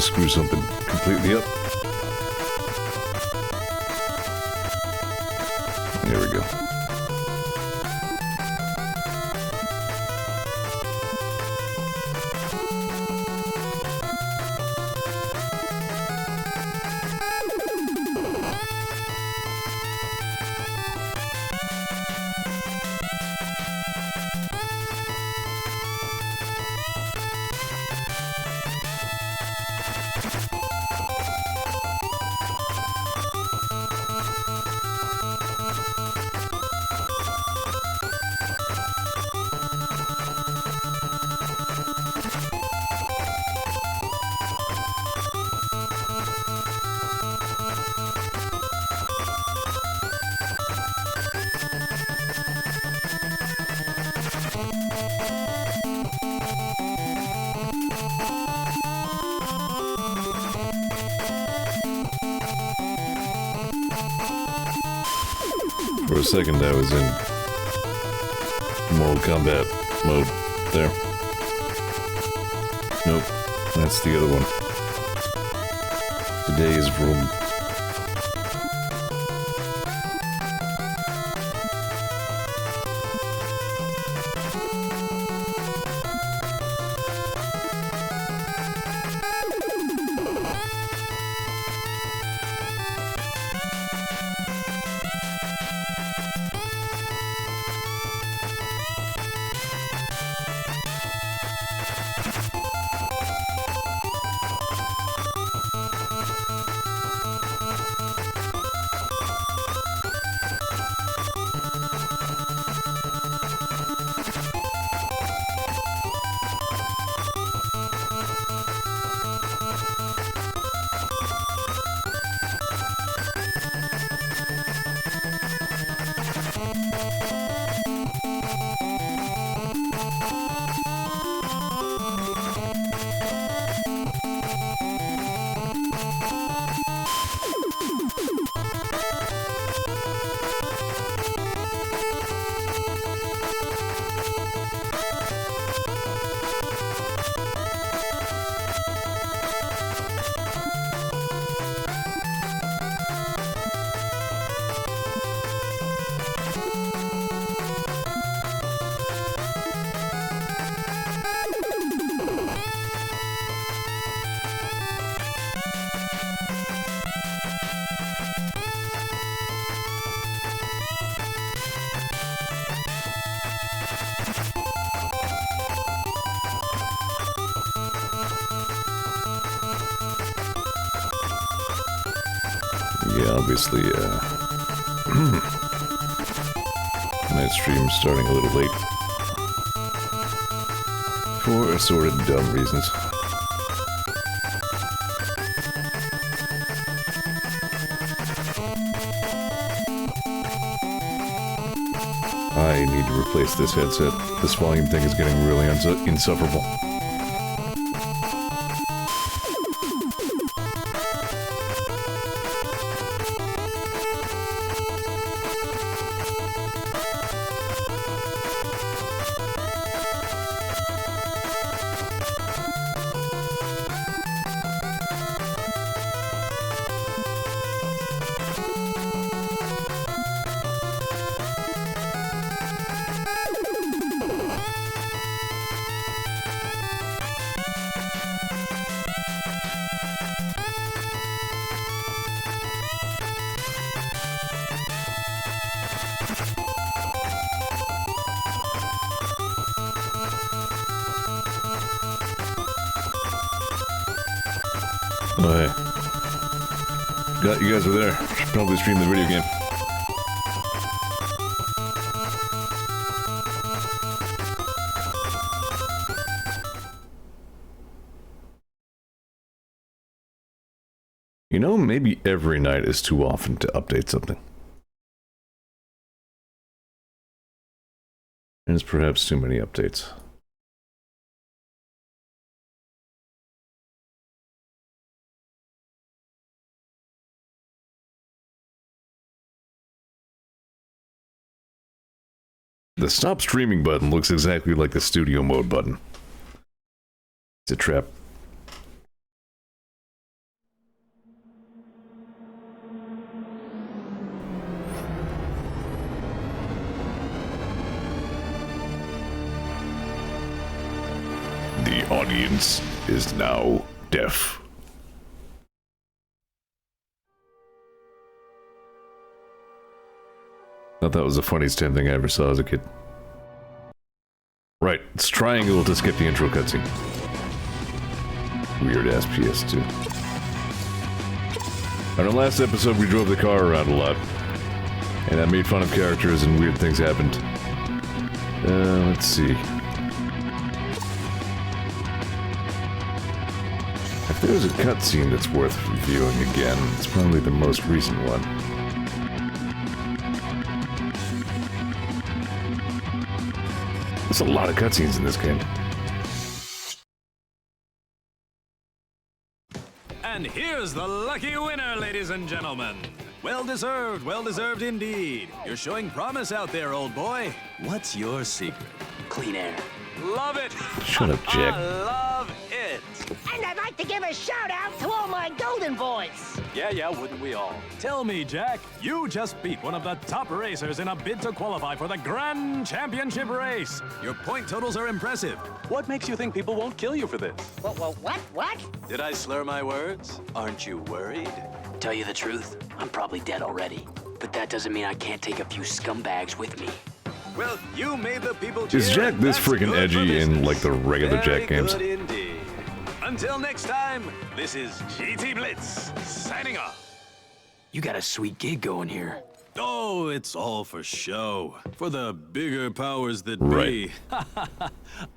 screw something completely up. There we go. For a second I was in Mortal Kombat mode there. Nope, that's the other one. Today is room. Yeah, obviously, my stream's starting a little late. For assorted dumb reasons. I need to replace this headset. This volume thing is getting really insufferable. Oh, hey. Forgot you guys were there. Should probably stream the video game. You know, maybe every night is too often to update something. And it's perhaps too many updates. The stop streaming button looks exactly like the studio mode button. It's a trap. audience is now deaf. Thought that was the funniest damn thing I ever saw as a kid. Right, it's triangle to skip the intro cutscene. Weird ass PS2. On our last episode, we drove the car around a lot, and I made fun of characters and weird things happened. Let's see. If there's a cutscene that's worth reviewing again, it's probably the most recent one. There's a lot of cutscenes in this game. And here's the lucky winner, ladies and gentlemen. Well deserved indeed. You're showing promise out there, old boy. What's your secret? Clean air. Love it. Shut up, Jack. Love it. And I'd like to give a shout out to all my golden boys. Yeah, wouldn't we all? Tell me, Jack, you just beat one of the top racers in a bid to qualify for the Grand Championship race. Your point totals are impressive. What makes you think people won't kill you for this? What? Did I slur my words? Aren't you worried? Tell you the truth, I'm probably dead already. But that doesn't mean I can't take a few scumbags with me. Well, you made the people cheer. Is Jack this That's freaking good for edgy in, business. like, the regular Very Jack games? Good indeed. Until next time, this is GT Blitz, signing off. You got a sweet gig going here. Oh, it's all for show. For the bigger powers that Right. be.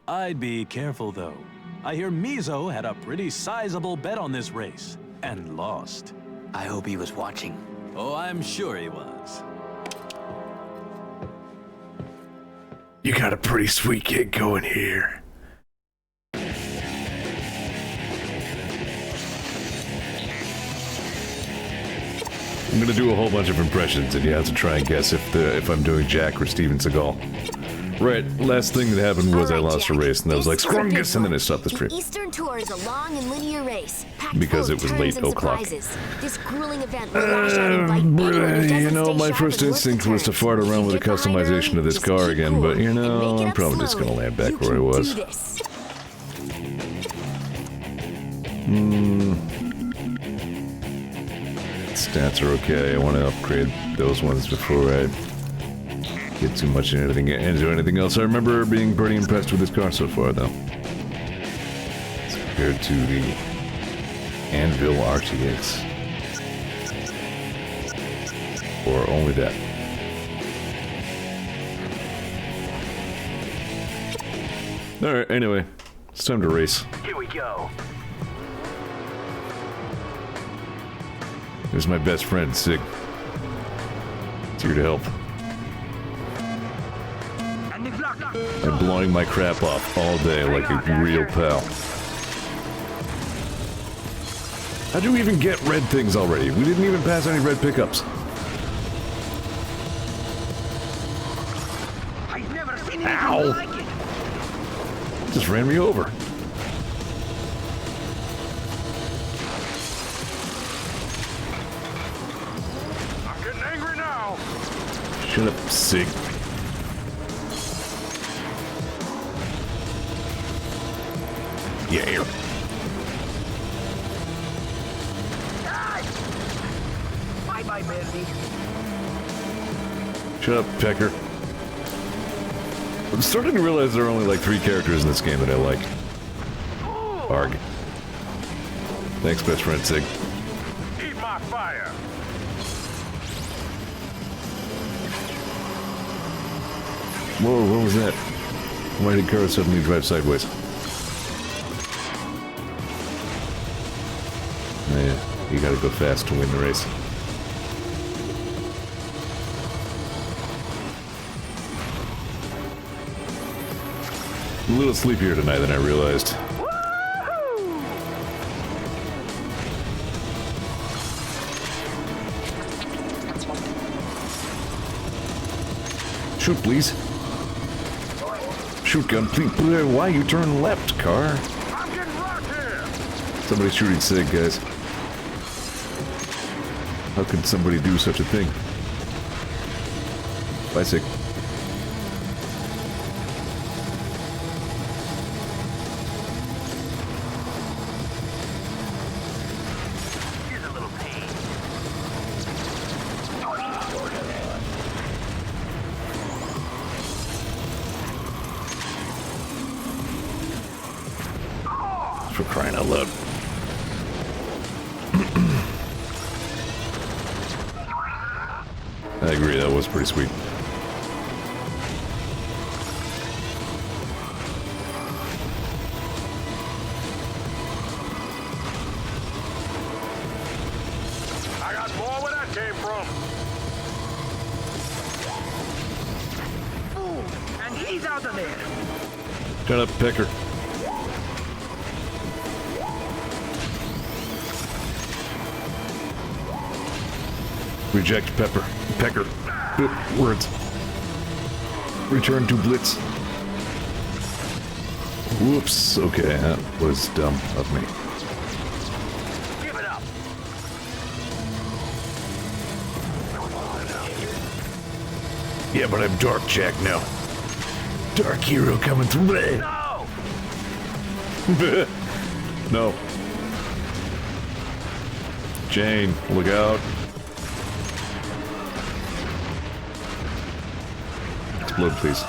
I'd be careful, though. I hear Mizo had a pretty sizable bet on this race, and lost. I hope he was watching. Oh, I'm sure he was. You got a pretty sweet gig going here. I'm gonna do a whole bunch of impressions, and you have to try and guess if I'm doing Jack or Steven Seagal. Right, last thing that happened was I lost a race, and I was like, "Scrungus," and then I stopped the stream. The Eastern Tour is a long and linear race, packed Because full it of was late turns and o'clock. surprises. This grueling event will lash out and bite anyone who doesn't You know, stay my sharp first and work the instinct was to turns. fart around with the Get behind customization early, of this just car keep again, cool but you and know, make it I'm up probably just slowly. gonna land back You where I can was. do this. Stats are okay. I want to upgrade those ones before I get too much into anything else. I remember being pretty impressed with this car so far, though. As compared to the Anvil RTX. Or only that. Alright, anyway. It's time to race. Here we go. Here's my best friend, Sig. It's here to help. I'm blowing my crap off all day like a real pal. How'd you even get red things already? We didn't even pass any red pickups. I've never seen anything Ow! like it. Just ran me over. I'm getting angry now. Shut up, Sig. Yeah. Bye, Bertie. Shut up, Pecker. I'm starting to realize there are only like 3 characters in this game that I like. Arg. Thanks, best friend Sig. Eat my fire. Whoa, what was that? Why did Kara suddenly drive sideways? Oh, yeah, you gotta go fast to win the race. A little sleepier tonight than I realized. Shoot, please. Shoot gun, please. Why you turn left, car? I'm getting rocked here. Somebody's shooting Sig, guys. How could somebody do such a thing? Bye, Sig. For crying out loud. I agree, that was pretty sweet. I got more where that came from. Boom! And he's out of there. Shut up, Pecker. Reject Pepper. Pecker. Words. Return to Blitz. Whoops. Okay, that was dumb of me. Give it up. Yeah, but I'm Dark Jack now. Dark Hero coming through. No! No. Jane, look out. Explode, please.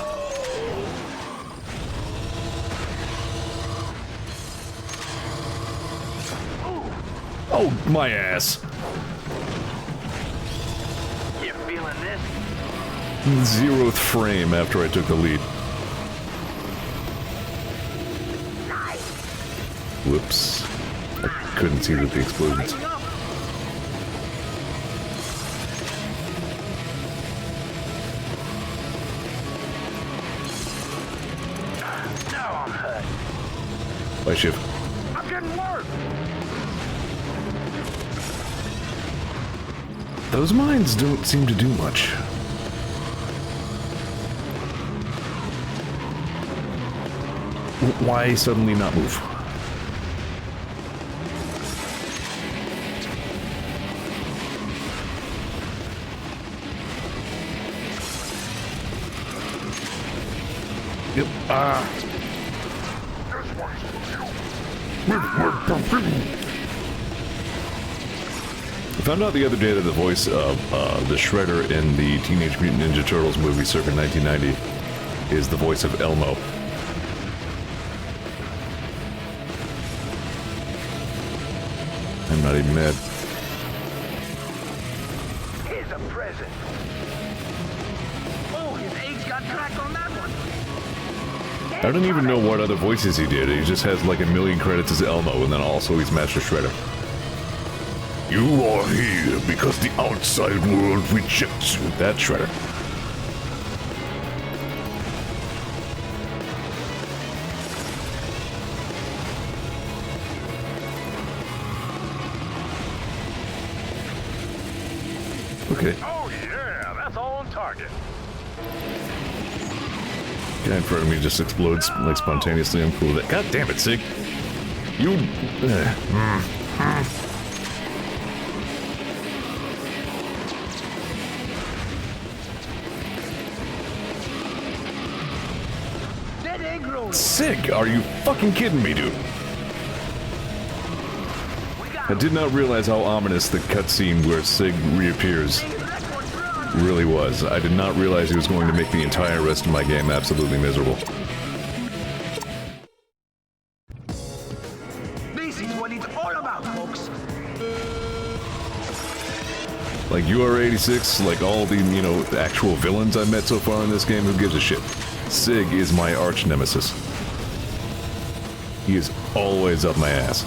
Oh, my ass. You feeling this? 0th frame after I took the lead. Whoops. I couldn't see the explosions. Now I'm hurt. Bye, Shiv. I'm getting worse. Those mines don't seem to do much. Why suddenly not move? Yep. Ah. I found out the other day that the voice of the Shredder in the Teenage Mutant Ninja Turtles movie circa 1990 is the voice of Elmo. I'm not even mad. Here's a present. Oh, his eggs got cracked on that one. I don't even know what other voices he did. He just has like a million credits as Elmo, and then also he's Master Shredder. You are here because the outside world rejects you. That's Shredder. Okay. Oh yeah, that's all on target. Guy in front of me just explodes like spontaneously. I'm cool with that. God damn it, Sig. You. Dead egg roll. Sig, are you fucking kidding me, dude? I did not realize how ominous the cutscene where Sig reappears really was. I did not realize he was going to make the entire rest of my game absolutely miserable. This is what it's all about, folks. Like UR86, like all the, you know, the actual villains I've met so far in this game, who gives a shit? Sig is my arch nemesis. He is always up my ass.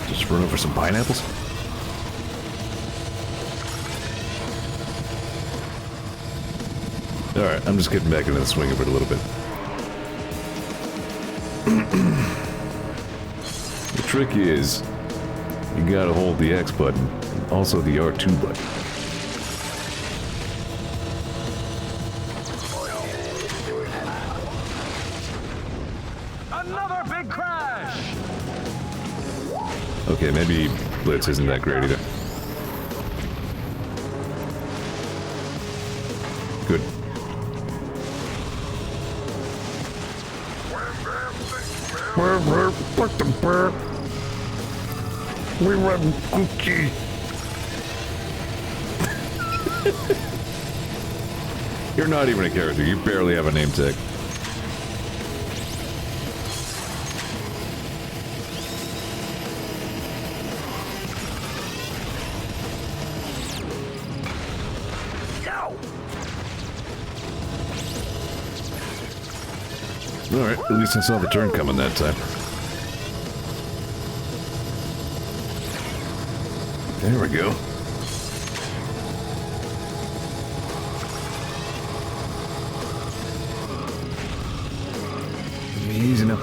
Just run over some pineapples? Alright, I'm just getting back into the swing of it a little bit. The trick is, you gotta hold the X button, and also the R2 button. Another big crash. Okay, maybe Blitz isn't that great either. Good. We run cookie. You're not even a character. You barely have a name tag. Alright, at least I saw the turn coming that time. There we go. Easy now.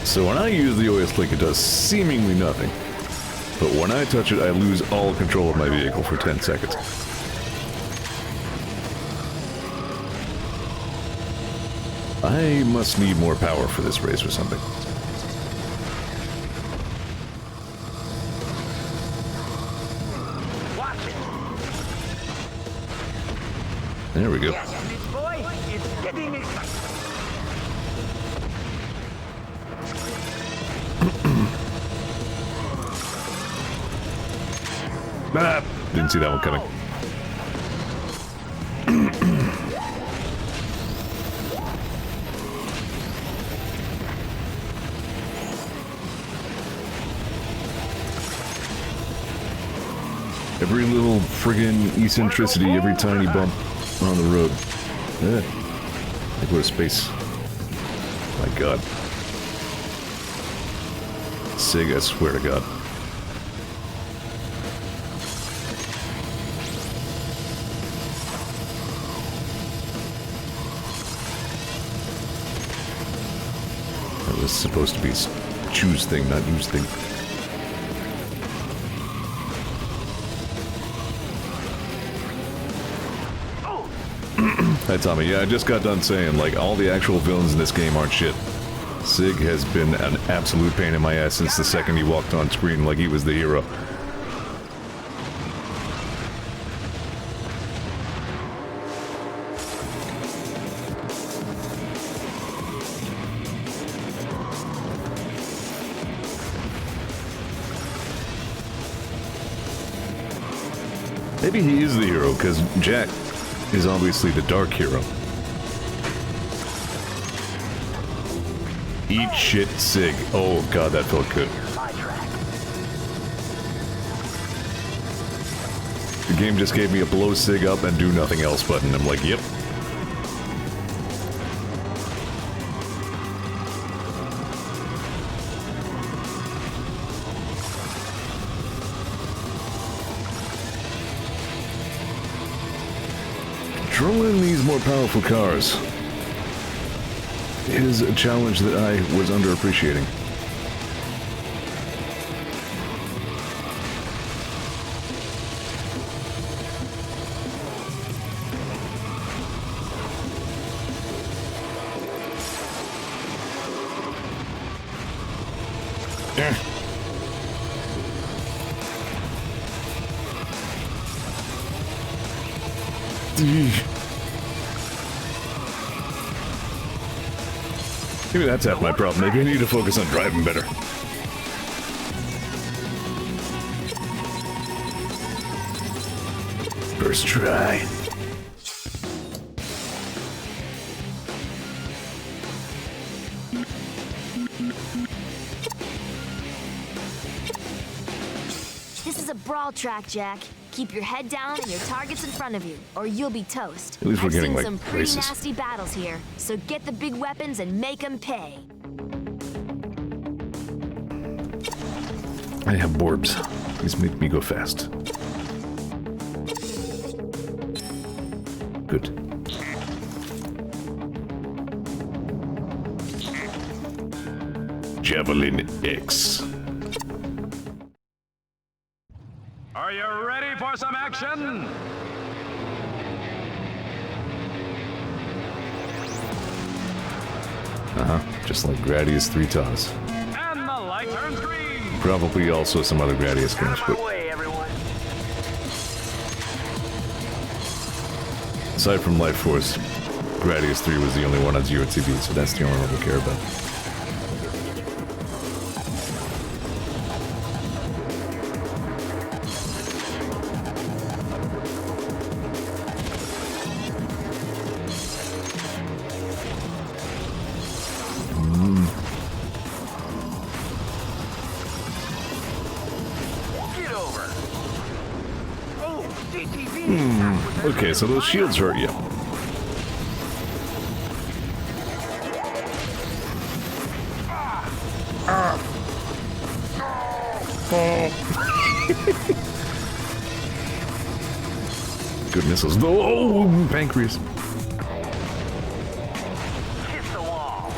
So when I use the oil slick, it does seemingly nothing. But when I touch it, I lose all control of my vehicle for 10 seconds. I must need more power for this race or something. Watch it. There we go. Boy, it's getting exciting. Ah, didn't see that one coming. Every little friggin' eccentricity, every tiny bump on the road. Like what a space. My god. Sig, I swear to god. That was supposed to be a choose thing, not use thing. Hi Tommy, yeah, I just got done saying, like, all the actual villains in this game aren't shit. Sig has been an absolute pain in my ass since the second he walked on screen like he was the hero. Maybe he is the hero, because Jack is obviously the dark hero. Eat shit, Sig. Oh god, that felt good. The game just gave me a blow Sig up and do nothing else button. I'm like, yep. Controlling these more powerful cars is a challenge that I was underappreciating. Maybe that's half my problem. Maybe I need to focus on driving better. First try. This is a brawl track, Jack. Keep your head down and your targets in front of you, or you'll be toast. At least we're I've getting, seen like, some pretty races. nasty battles here, so get the big weapons and make them pay. I have Borbs. These make me go fast. Good. Javelin X. Are you ready for some action? Just like Gradius 3 Tons. And the light turns green. Probably also some other Gradius games, Out of but my way, everyone. Aside from Life Force, Gradius 3 was the only one on Zeor TV, so that's the only one we care about. Okay, so those shields hurt you. Good missiles. Oh, pancreas. Hit the wall.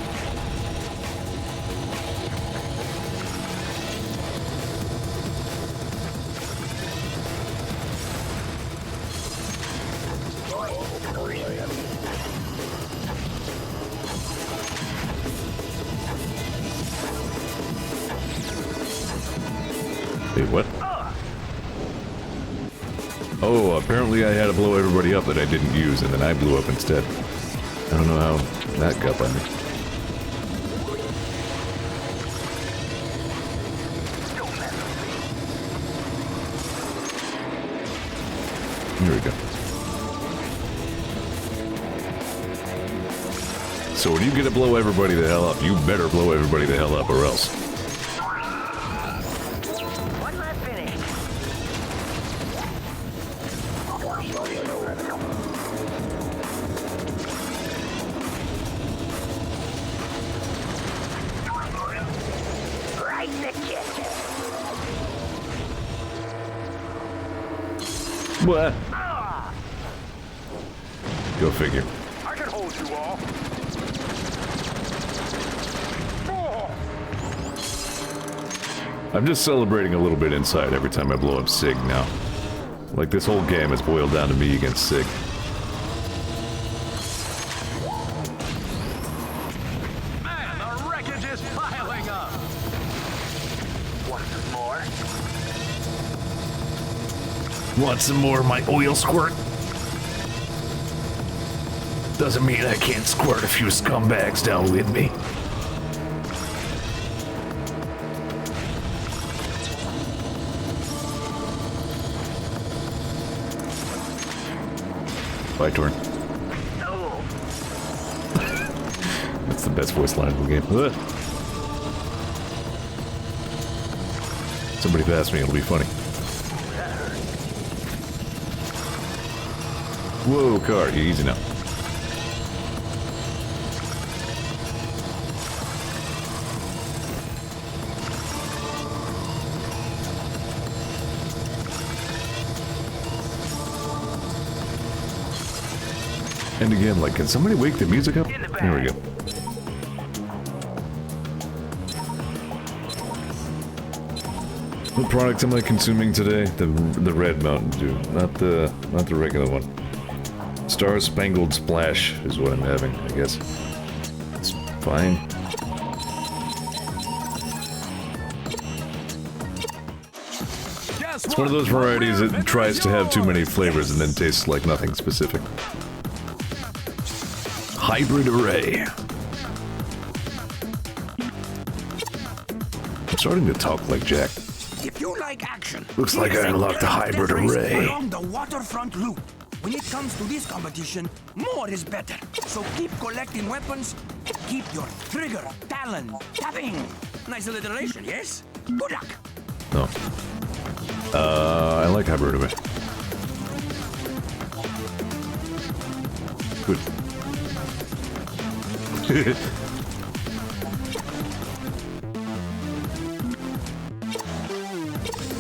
Wait, what? Oh, apparently I had to blow everybody up that I didn't use, and then I blew up instead. I don't know how that got by me. Here we go. So when you get to blow everybody the hell up, you better blow everybody the hell up or else. One last finish. Right in the kitchen. What? Go figure. I can hold you all. I'm just celebrating a little bit inside every time I blow up Sig now. Like this whole game has boiled down to me against Sig. Man, the wreckage is piling up. Want some more? Want some more of my oil squirt? Doesn't mean I can't squirt a few scumbags down with me. Bye, Torn. Oh, That's the best voice line in the game. Ugh. Somebody pass me, it'll be funny. Whoa, car, you easy now. And again, like, can somebody wake the music up? There we go. What product am I consuming today? The red Mountain Dew, not the regular one. Star Spangled Splash is what I'm having, I guess. It's fine. It's one of those varieties that tries to have too many flavors and then tastes like nothing specific. Hybrid Array. I'm starting to talk like Jack. If you like action, Looks like I unlocked the hybrid array. along the waterfront loop. When it comes to this competition, more is better. So keep collecting weapons. Keep your trigger talon tapping. Nice alliteration, yes? Good luck. No. I like hybrid array. Good.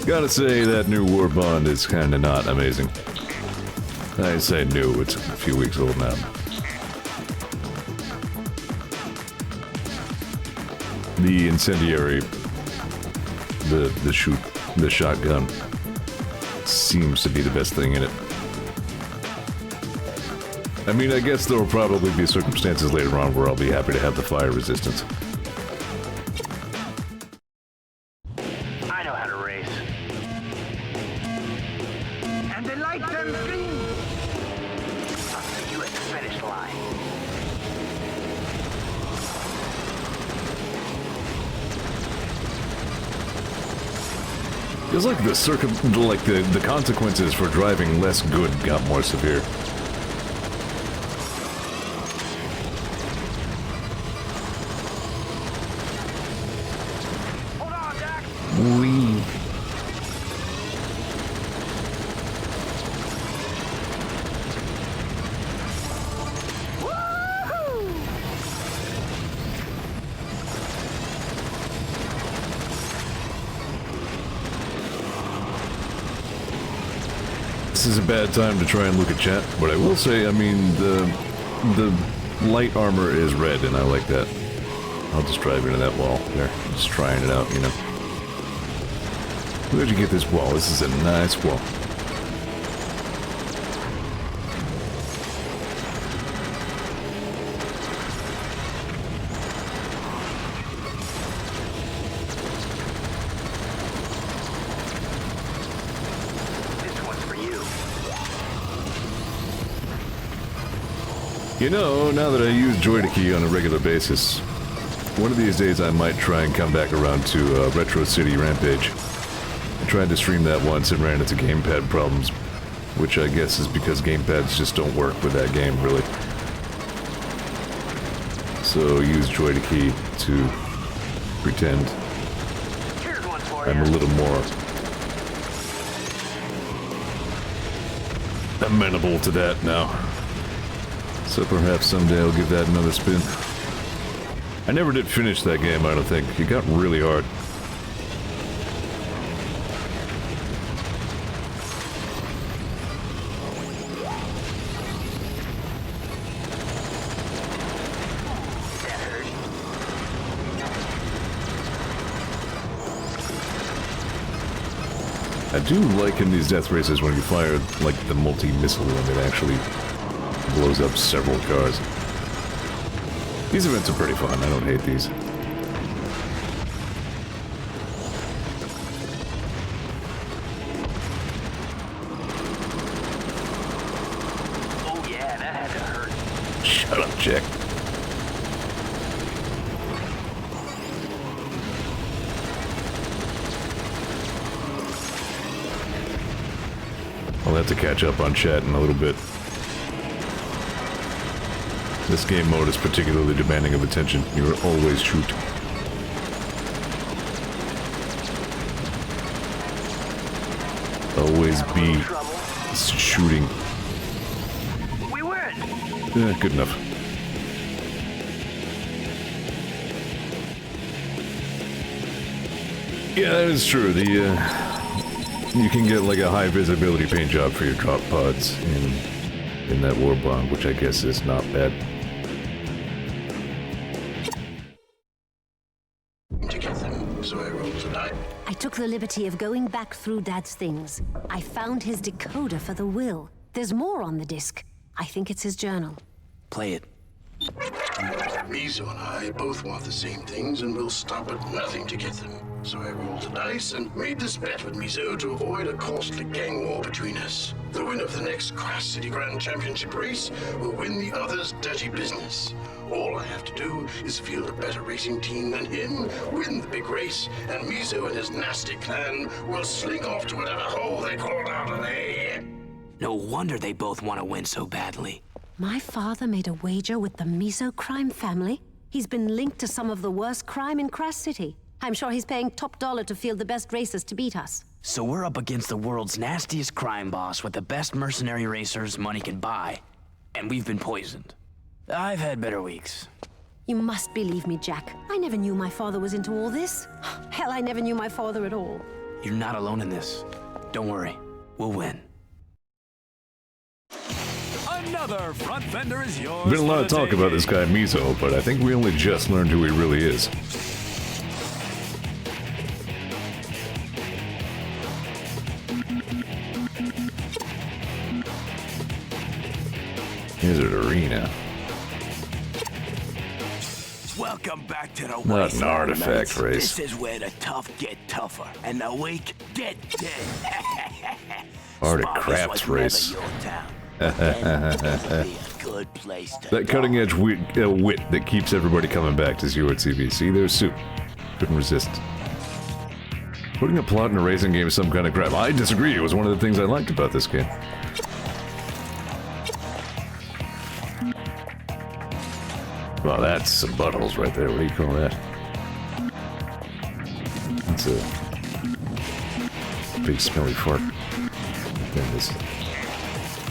Gotta say, that new War Bond is kinda not amazing. I say new, it's a few weeks old now. The incendiary, the shotgun seems to be the best thing in it. I mean, I guess there will probably be circumstances later on where I'll be happy to have the fire resistance. I know how to race. And the light turns green. Feels like the consequences for driving less good got more severe. Hold on, Jack. Wee. This is a bad time to try and look at chat, but I will say, I mean, the light armor is red, and I like that. I'll just drive into that wall. There, just trying it out, you know. Where'd you get this wall? This is a nice wall. You know, now that I use Joy-to-Key on a regular basis, one of these days I might try and come back around to Retro City Rampage. I tried to stream that once and ran into gamepad problems, which I guess is because gamepads just don't work with that game, really. So use Joy-to-Key to pretend I'm a little more amenable to that now. So perhaps someday I'll give that another spin. I never did finish that game, I don't think. It got really hard. I do like in these death races when you fire, like, the multi-missile and it actually blows up several cars. These events are pretty fun. I don't hate these. Oh yeah, that had to hurt. Shut up, Jack. I'll have to catch up on chat in a little bit. This game mode is particularly demanding of attention. You always shoot. Always be shooting. We win. Good enough. Yeah, that is true. You can get like a high visibility paint job for your drop pods in that war bond, which I guess is not bad. I took the liberty of going back through Dad's things. I found his decoder for the will. There's more on the disc. I think it's his journal. Play it. Mizo and I both want the same things, and we'll stop at nothing to get them. So I rolled the dice and made this bet with Mizo to avoid a costly gang war between us. The winner of the next Crash City Grand Championship race will win the other's dirty business. All I have to do is field a better racing team than him, win the big race, and Mizo and his nasty clan will slink off to whatever hole they crawled out of there. No wonder they both want to win so badly. My father made a wager with the Mizo crime family. He's been linked to some of the worst crime in Crash City. I'm sure he's paying top dollar to field the best racers to beat us. So we're up against the world's nastiest crime boss with the best mercenary racers money can buy. And we've been poisoned. I've had better weeks. You must believe me, Jack. I never knew my father was into all this. Hell, I never knew my father at all. You're not alone in this. Don't worry. We'll win. Another front fender is yours. Been a lot of talk about this guy Mizo, but I think we only just learned who he really is. Here's an arena. Welcome back to the Not an wasteland, artifact mates. race. This is where the tough get tougher and the weak get dead. Artifacts race. That cutting edge wit that keeps everybody coming back to Zeor TV. See, there's Soup. Couldn't resist. Putting a plot in a racing game is some kind of crap. I disagree. It was one of the things I liked about this game. Well, that's some buttholes right there. What do you call that? That's a big smelly fart. Then this.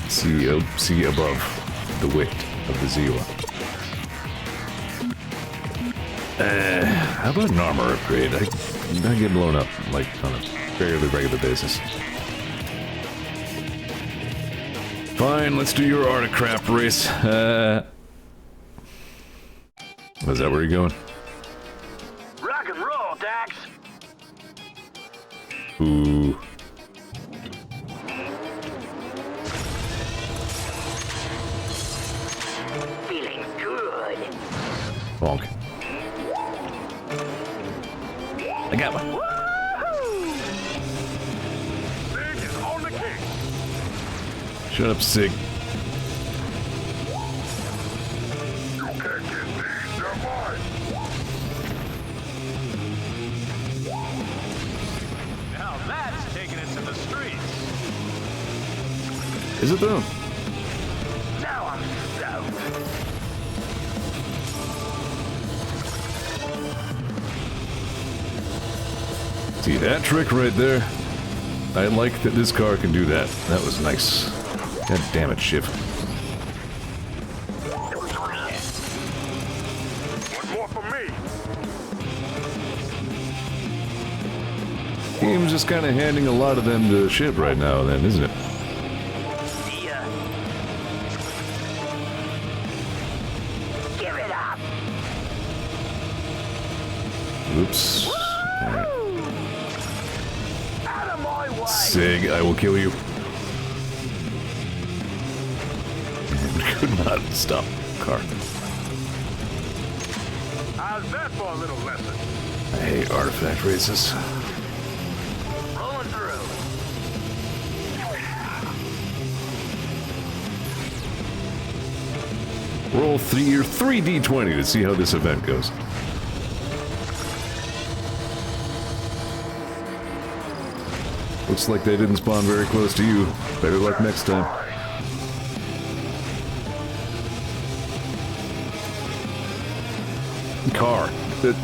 See above the wick of the Zeor. How about an armor upgrade? I get blown up, like, on a fairly regular basis. Fine, let's do your art of crap race. Was that where you're going? Rock and roll, Dax. Ooh. Feeling good. Bonk. I got one. Sig is on the king. Shut up, Sig. You can't get these. They're mine. Now that's taking it to the streets. Is it though? Now I'm stoked. See that trick right there? I like that this car can do that. That was nice. God damn it, Shiv. One more for me. Game's just kind of handing a lot of them to Shiv right now, then, isn't it? See ya. Give it up. Oops. Alright. Out of my way. Sig, I will kill you. Could not stop car. How's that for a little lesson? I hate artifact races. Rolling through. Roll 3d20 to see how this event goes. Looks like they didn't spawn very close to you. Better luck next time. Car.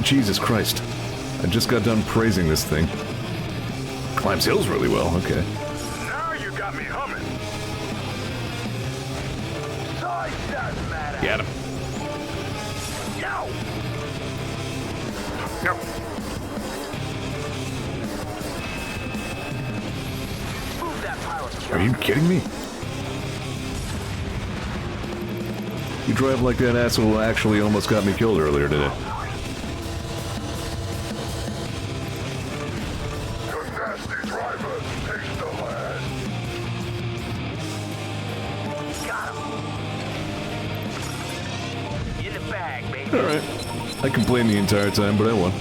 Jesus Christ. I just got done praising this thing. Climbs hills really well, okay. Now you got me humming. Size doesn't matter. Get him. No. No. Move that pile of Are you kidding me? You drive like that asshole who actually almost got me killed earlier today. Your nasty driver takes the last. Got him. In the bag, baby. Alright. I complained the entire time, but I won.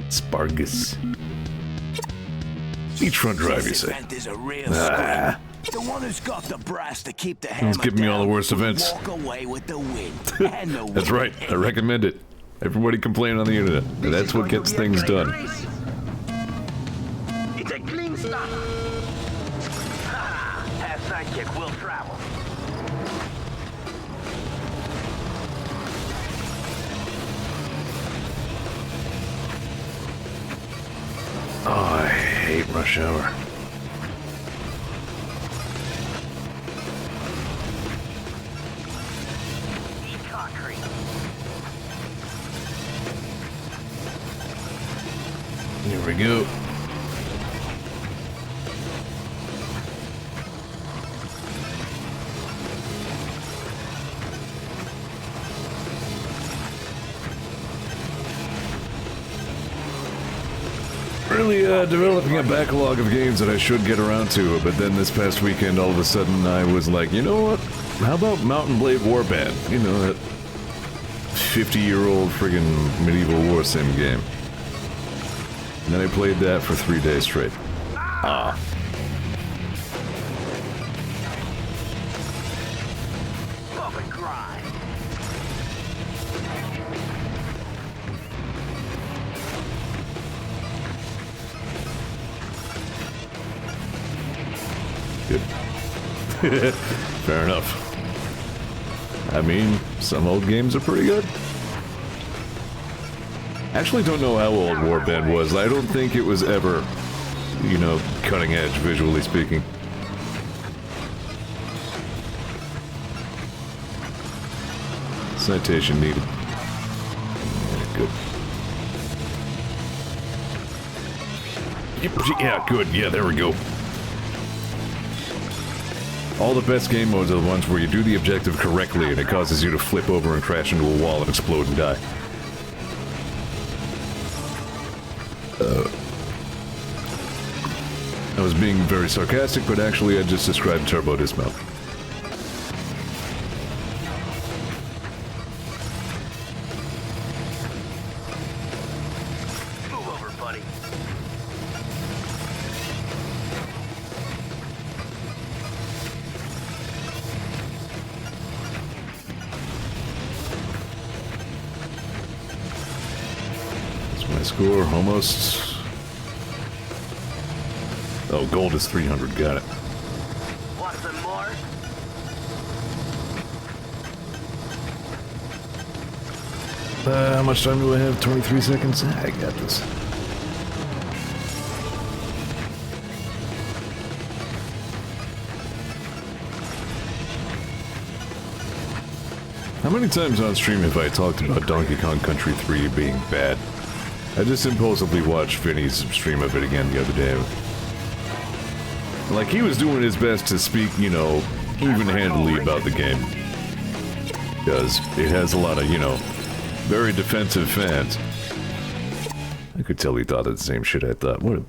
Spargus. Beachfront drive, you say? Is a real Ah, the one who's got the brass to keep the Someone's hammer giving me all the down, worst events. Walk away with the win. And the that's win. right. I recommend it. Everybody complain on the internet. That's what gets things done. It's a clean start. Ha! Half sidekick will travel. Oh, I hate rush hour. Eat concrete. Here we go. Really developing a backlog of games that I should get around to, but then this past weekend all of a sudden I was like, you know what? How about Mountain Blade Warband? You know, that 50-year-old friggin' medieval war sim game. And then I played that for 3 days straight. Ah. Fair enough. I mean, some old games are pretty good. Actually don't know how old Warband was. I don't think it was ever, you know, cutting edge, visually speaking. Citation needed. Yeah, good. Yeah, good. Yeah, there we go. All the best game modes are the ones where you do the objective correctly and it causes you to flip over and crash into a wall and explode and die. I was being very sarcastic, but actually I just described turbo dismount. Move over, buddy. That's my score, almost. Oh, gold is 300, got it. Want some more? How much time do I have? 23 seconds? I got this. How many times on stream have I talked about Donkey Kong Country 3 being bad? I just impulsively watched Vinny's stream of it again the other day. Like, he was doing his best to speak, you know, even-handedly about the game. Because it has a lot of, you know, very defensive fans. I could tell he thought of the same shit I thought. What a...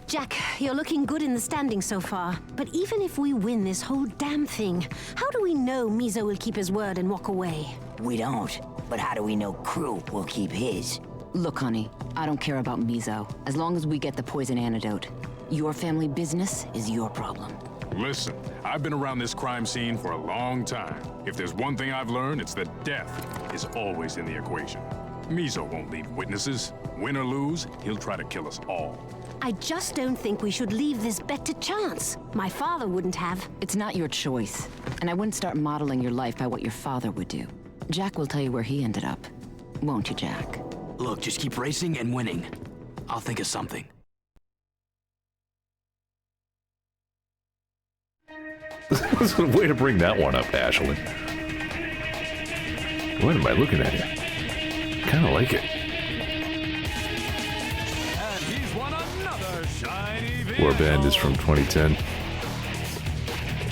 Jack, you're looking good in the standings so far. But even if we win this whole damn thing, how do we know Mizo will keep his word and walk away? We don't. But how do we know Crew will keep his? Look, honey, I don't care about Mizo, as long as we get the poison antidote. Your family business is your problem. Listen, I've been around this crime scene for a long time. If there's one thing I've learned, it's that death is always in the equation. Mizo won't leave witnesses. Win or lose, he'll try to kill us all. I just don't think we should leave this bet to chance. My father wouldn't have. It's not your choice, and I wouldn't start modeling your life by what your father would do. Jack will tell you where he ended up. Won't you, Jack? Look, just keep racing and winning. I'll think of something. Way to bring that one up, Ashley. What am I looking at here? Kind of like it. And he's won another shiny Warband is from 2010.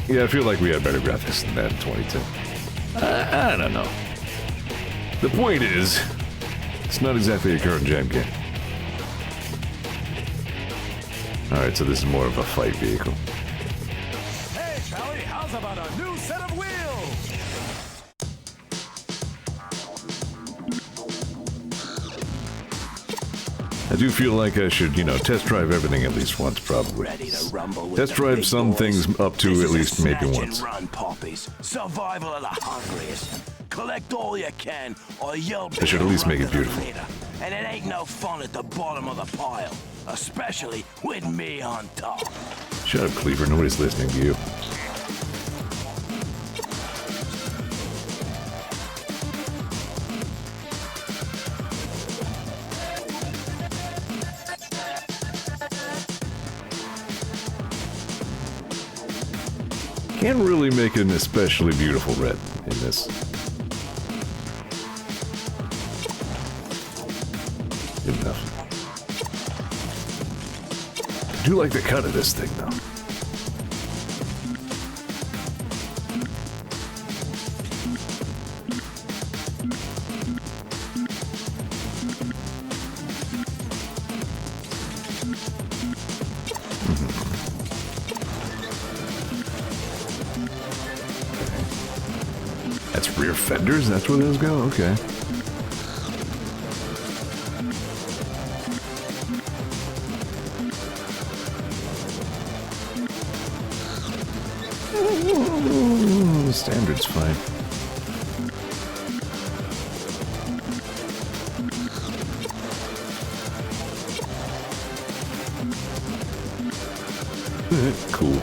Yeah, I feel like we had better graphics than that in 2010. I don't know. The point is, it's not exactly a current gen game. Alright, so this is more of a fight vehicle. Hey, Pally, how's about a new set of wheels? I do feel like I should, you know, test drive everything at least once, probably. Test drive some things up to at least maybe once. Run, poppies. Survival of the hungriest. Collect all you can, or you'll I should at least make it beautiful. And it ain't no fun at the bottom of the pile, especially with me on top. Shut up, Cleaver. Nobody's listening to you. Can't really make an especially beautiful red in this. Good enough. I do like the cut of this thing, though. That's rear fenders? That's where those go? Okay. Ooh, standard's fine. Cool.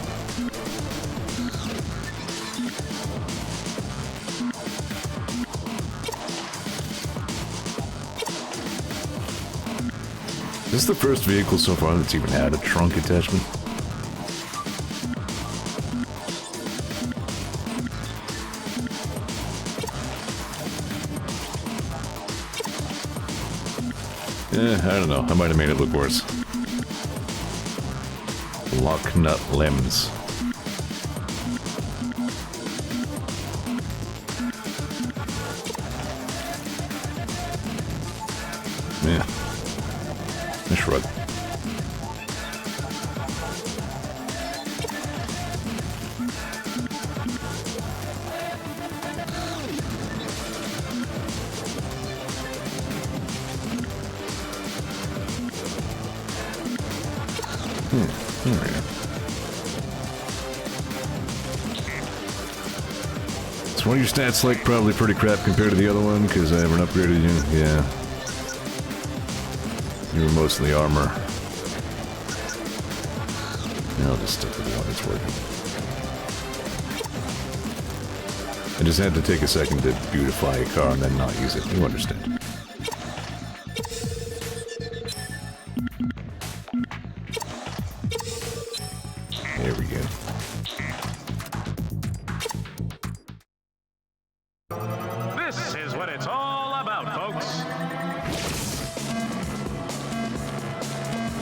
This is the first vehicle so far that's even had a trunk attachment. I don't know. I might have made it look worse. Lock nut limbs. Yeah. I shrug. So one of your stats like probably pretty crap compared to the other one because I haven't upgraded you. Yeah. You were mostly armor. Yeah, I'll just stick with the one that's working. I just had to take a second to beautify a car and then not use it. You understand. There we go. This is what it's all about, folks.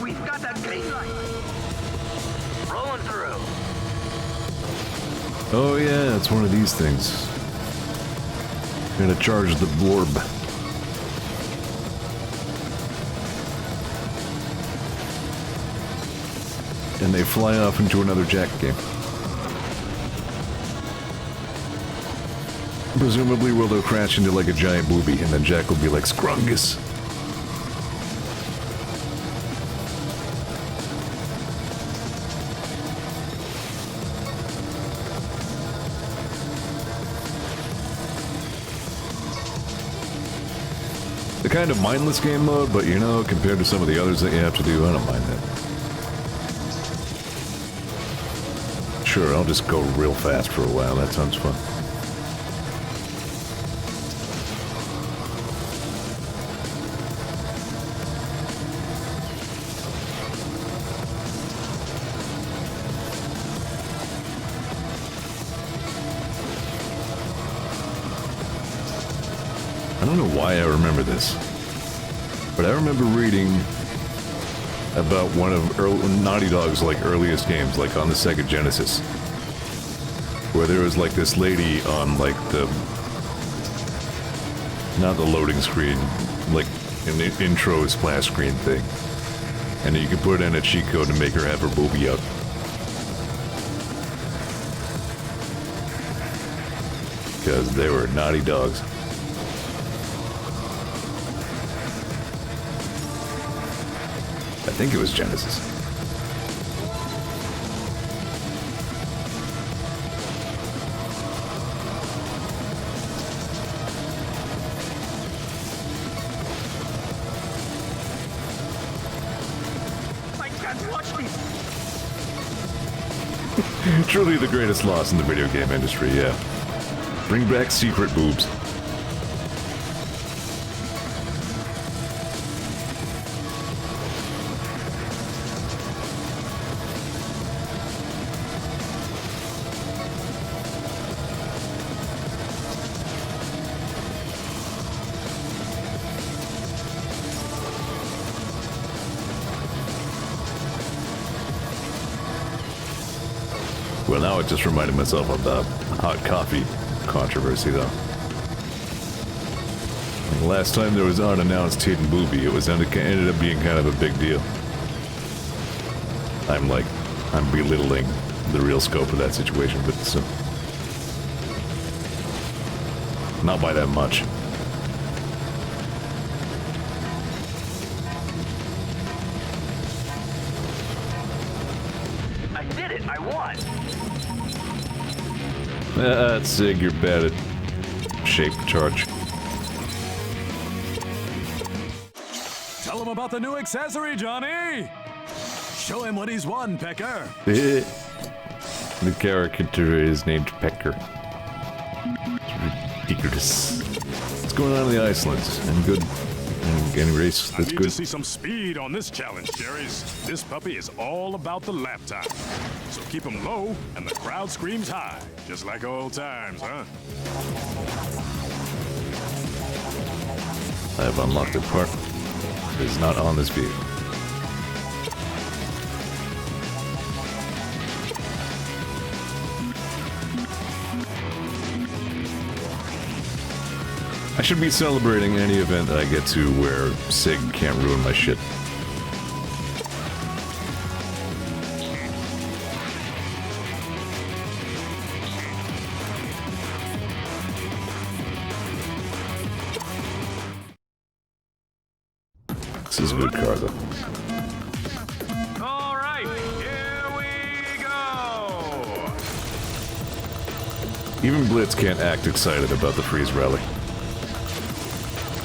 We've got that green light. Rolling through. Oh yeah, it's one of these things. Gotta charge the blorb. And they fly off into another Jack game. Presumably they'll crash into like a giant booby and then Jack will be like, Scrungus! The kind of mindless game mode, but you know, compared to some of the others that you have to do, I don't mind that. Sure, I'll just go real fast for a while, that sounds fun. I don't know why I remember this, but I remember reading about one of Naughty Dog's like earliest games, like on the Sega Genesis, where there was like this lady on like the, not the loading screen, like an intro splash screen thing, and you could put in a cheat code to make her have her boobie out. Because they were naughty dogs. I think it was Genesis. I can't watch this. Truly the greatest loss in the video game industry, yeah. Bring back secret boobs. Well, now it just reminded myself of the hot coffee controversy, though. The last time there was unannounced hidden booby, it ended up being kind of a big deal. I'm belittling the real scope of that situation, but it's not by that much. I did it. I won. Sig, you're bad at shape charge. Tell him about the new accessory, Johnny! Show him what he's won, Pecker! The caricature is named Pecker. It's ridiculous. What's going on in the Icelands? And good Any race, that's I need good. to see some speed on this challenge, Jerry's. This puppy is all about the lap time. So keep him low, and the crowd screams high. Just like old times, huh? I have unlocked a part that is not on this vehicle. I should be celebrating any event that I get to where Sig can't ruin my shit. This is a good car, though. All right, here we go. Even Blitz can't act excited about the Freeze Rally.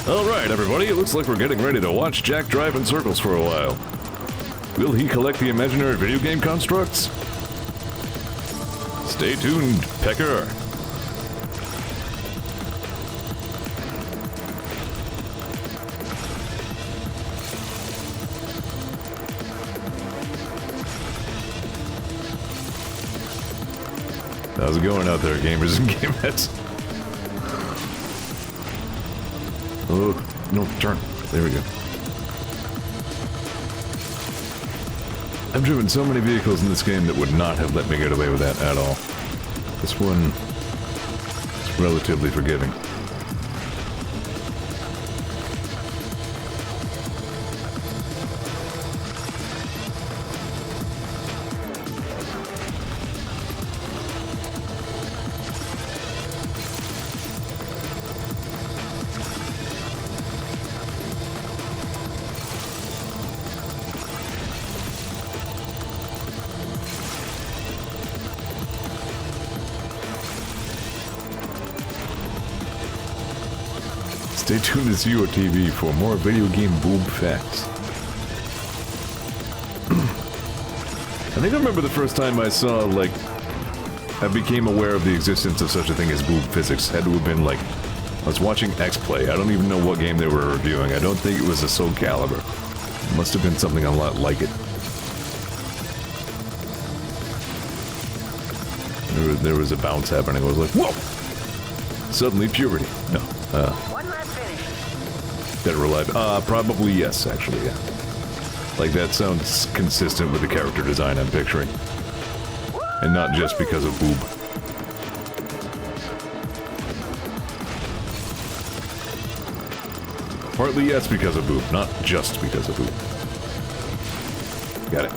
Alright, everybody, it looks like we're getting ready to watch Jack drive in circles for a while. Will he collect the imaginary video game constructs? Stay tuned, Pecker. How's it going out there, gamers and gamettes? Oh, no, turn. There we go. I've driven so many vehicles in this game that would not have let me get away with that at all. This one is relatively forgiving. Stay tuned to Zeor TV for more video game boob facts. I think I remember the first time I saw, like, I became aware of the existence of such a thing as boob physics. Had to have been, like, I was watching X-Play. I don't even know what game they were reviewing. I don't think it was a Soul Calibur. It must have been something a lot like it. There was a bounce happening. I was like, whoa! Suddenly puberty. No. Dead or Alive? Probably yes, actually, yeah. Like, that sounds consistent with the character design I'm picturing. And not just because of boob. Partly yes because of boob, not just because of boob. Got it.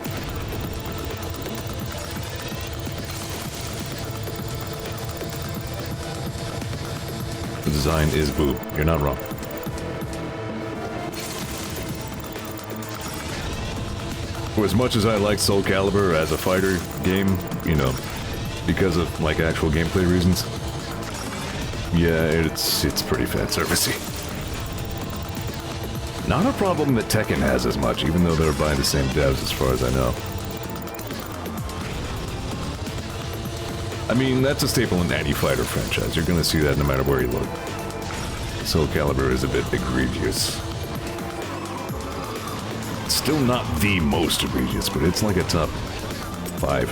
The design is boob. You're not wrong. For as much as I like Soul Calibur as a fighter game, you know, because of, like, actual gameplay reasons, yeah, it's pretty fan servicey. Not a problem that Tekken has as much, even though they're by the same devs as far as I know. I mean, that's a staple in any fighter franchise. You're gonna see that no matter where you look. Soul Calibur is a bit egregious. Still not the most egregious, but it's like a top 5.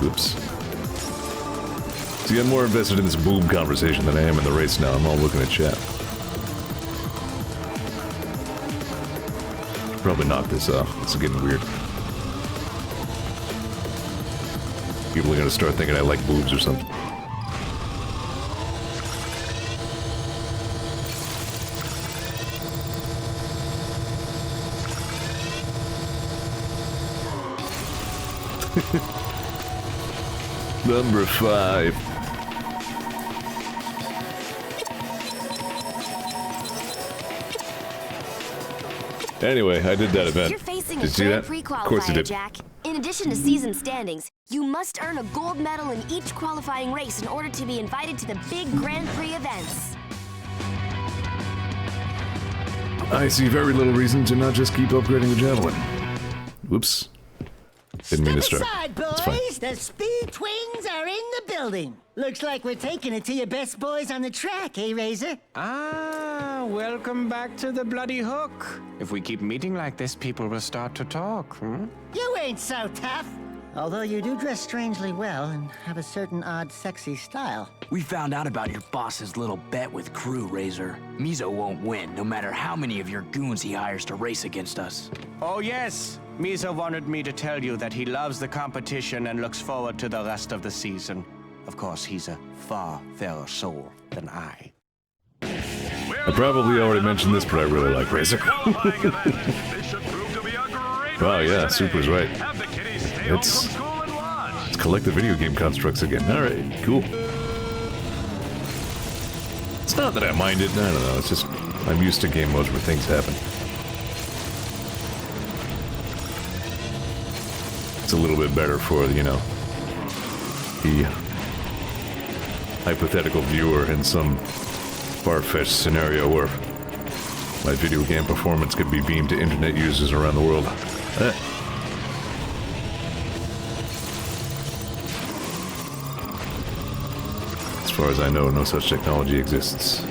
Oops. See, I'm more invested in this boob conversation than I am in the race now. I'm all looking at chat. Probably knock this off. This is getting weird. People are gonna start thinking I like boobs or something. Number 5. Anyway, I did that event. You're facing Did you a see grand that? pre-qualifier, Of course you did. Jack. In addition to season standings, you must earn a gold medal in each qualifying race in order to be invited to the big Grand Prix events. I see very little reason to not just keep upgrading the javelin. Whoops. Didn't mean to start. Aside, It's fine. boys, the Speed Twins are in the building. Looks like we're taking it to your best boys on the track, eh, Razor? Ah, welcome back to the Bloody Hook. If we keep meeting like this, people will start to talk, You ain't so tough. Although you do dress strangely well and have a certain odd, sexy style. We found out about your boss's little bet with Crew, Razor. Mizo won't win, no matter how many of your goons he hires to race against us. Oh, yes. Mizo wanted me to tell you that he loves the competition and looks forward to the rest of the season. Of course, he's a far fairer soul than I. I probably already mentioned this, but I really like Razor. Wow, yeah, Super's right. It's collect the video game constructs again. Alright, cool. It's not that I mind it, I don't know, it's just I'm used to game modes where things happen. It's a little bit better for, you know, the hypothetical viewer in some far-fetched scenario where my video game performance could be beamed to internet users around the world. As far as I know, no such technology exists.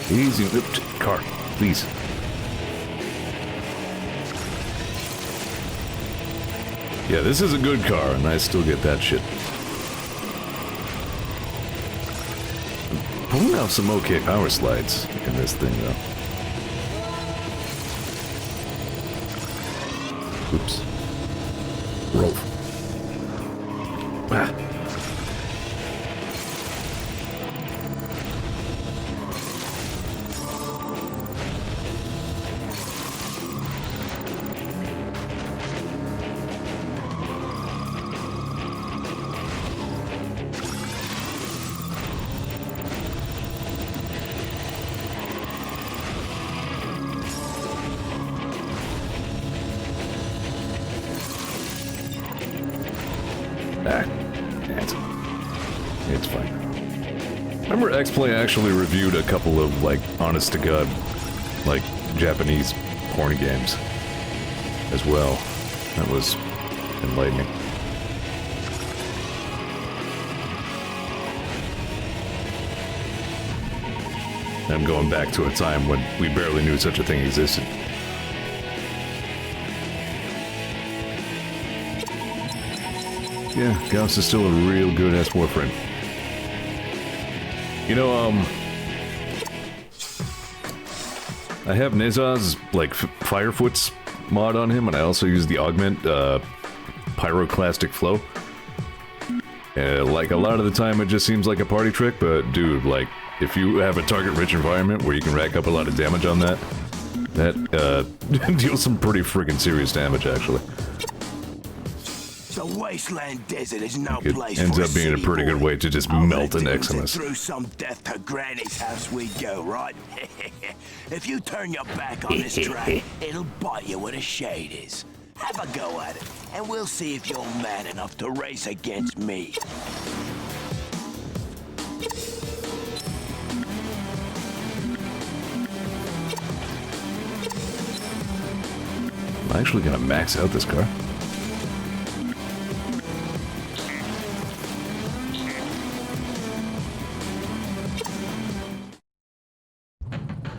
Easy, car, please. Yeah, this is a good car, and I still get that shit. I'm pulling out some okay power slides in this thing, though. Oops. Roll. Ah. It's fine. Remember X-Play actually reviewed a couple of, like, honest-to-God, like, Japanese porn games as well. That was enlightening. I'm going back to a time when we barely knew such a thing existed. Yeah, Gauss is still a real good-ass boyfriend. You know, I have Nezaz's, like, Firefoot's mod on him, and I also use the Augment, Pyroclastic Flow. Like, a lot of the time it just seems like a party trick, but dude, like, if you have a target-rich environment where you can rack up a lot of damage on that, deals some pretty friggin' serious damage, actually. The wasteland desert is no It place ends for up being a pretty good way to just melt an Eximus. Through some death to Granny's house we go, right? If you turn your back on this track, it'll bite you where the shade is. Have a go at it, and we'll see if you're mad enough to race against me. I'm actually gonna max out this car.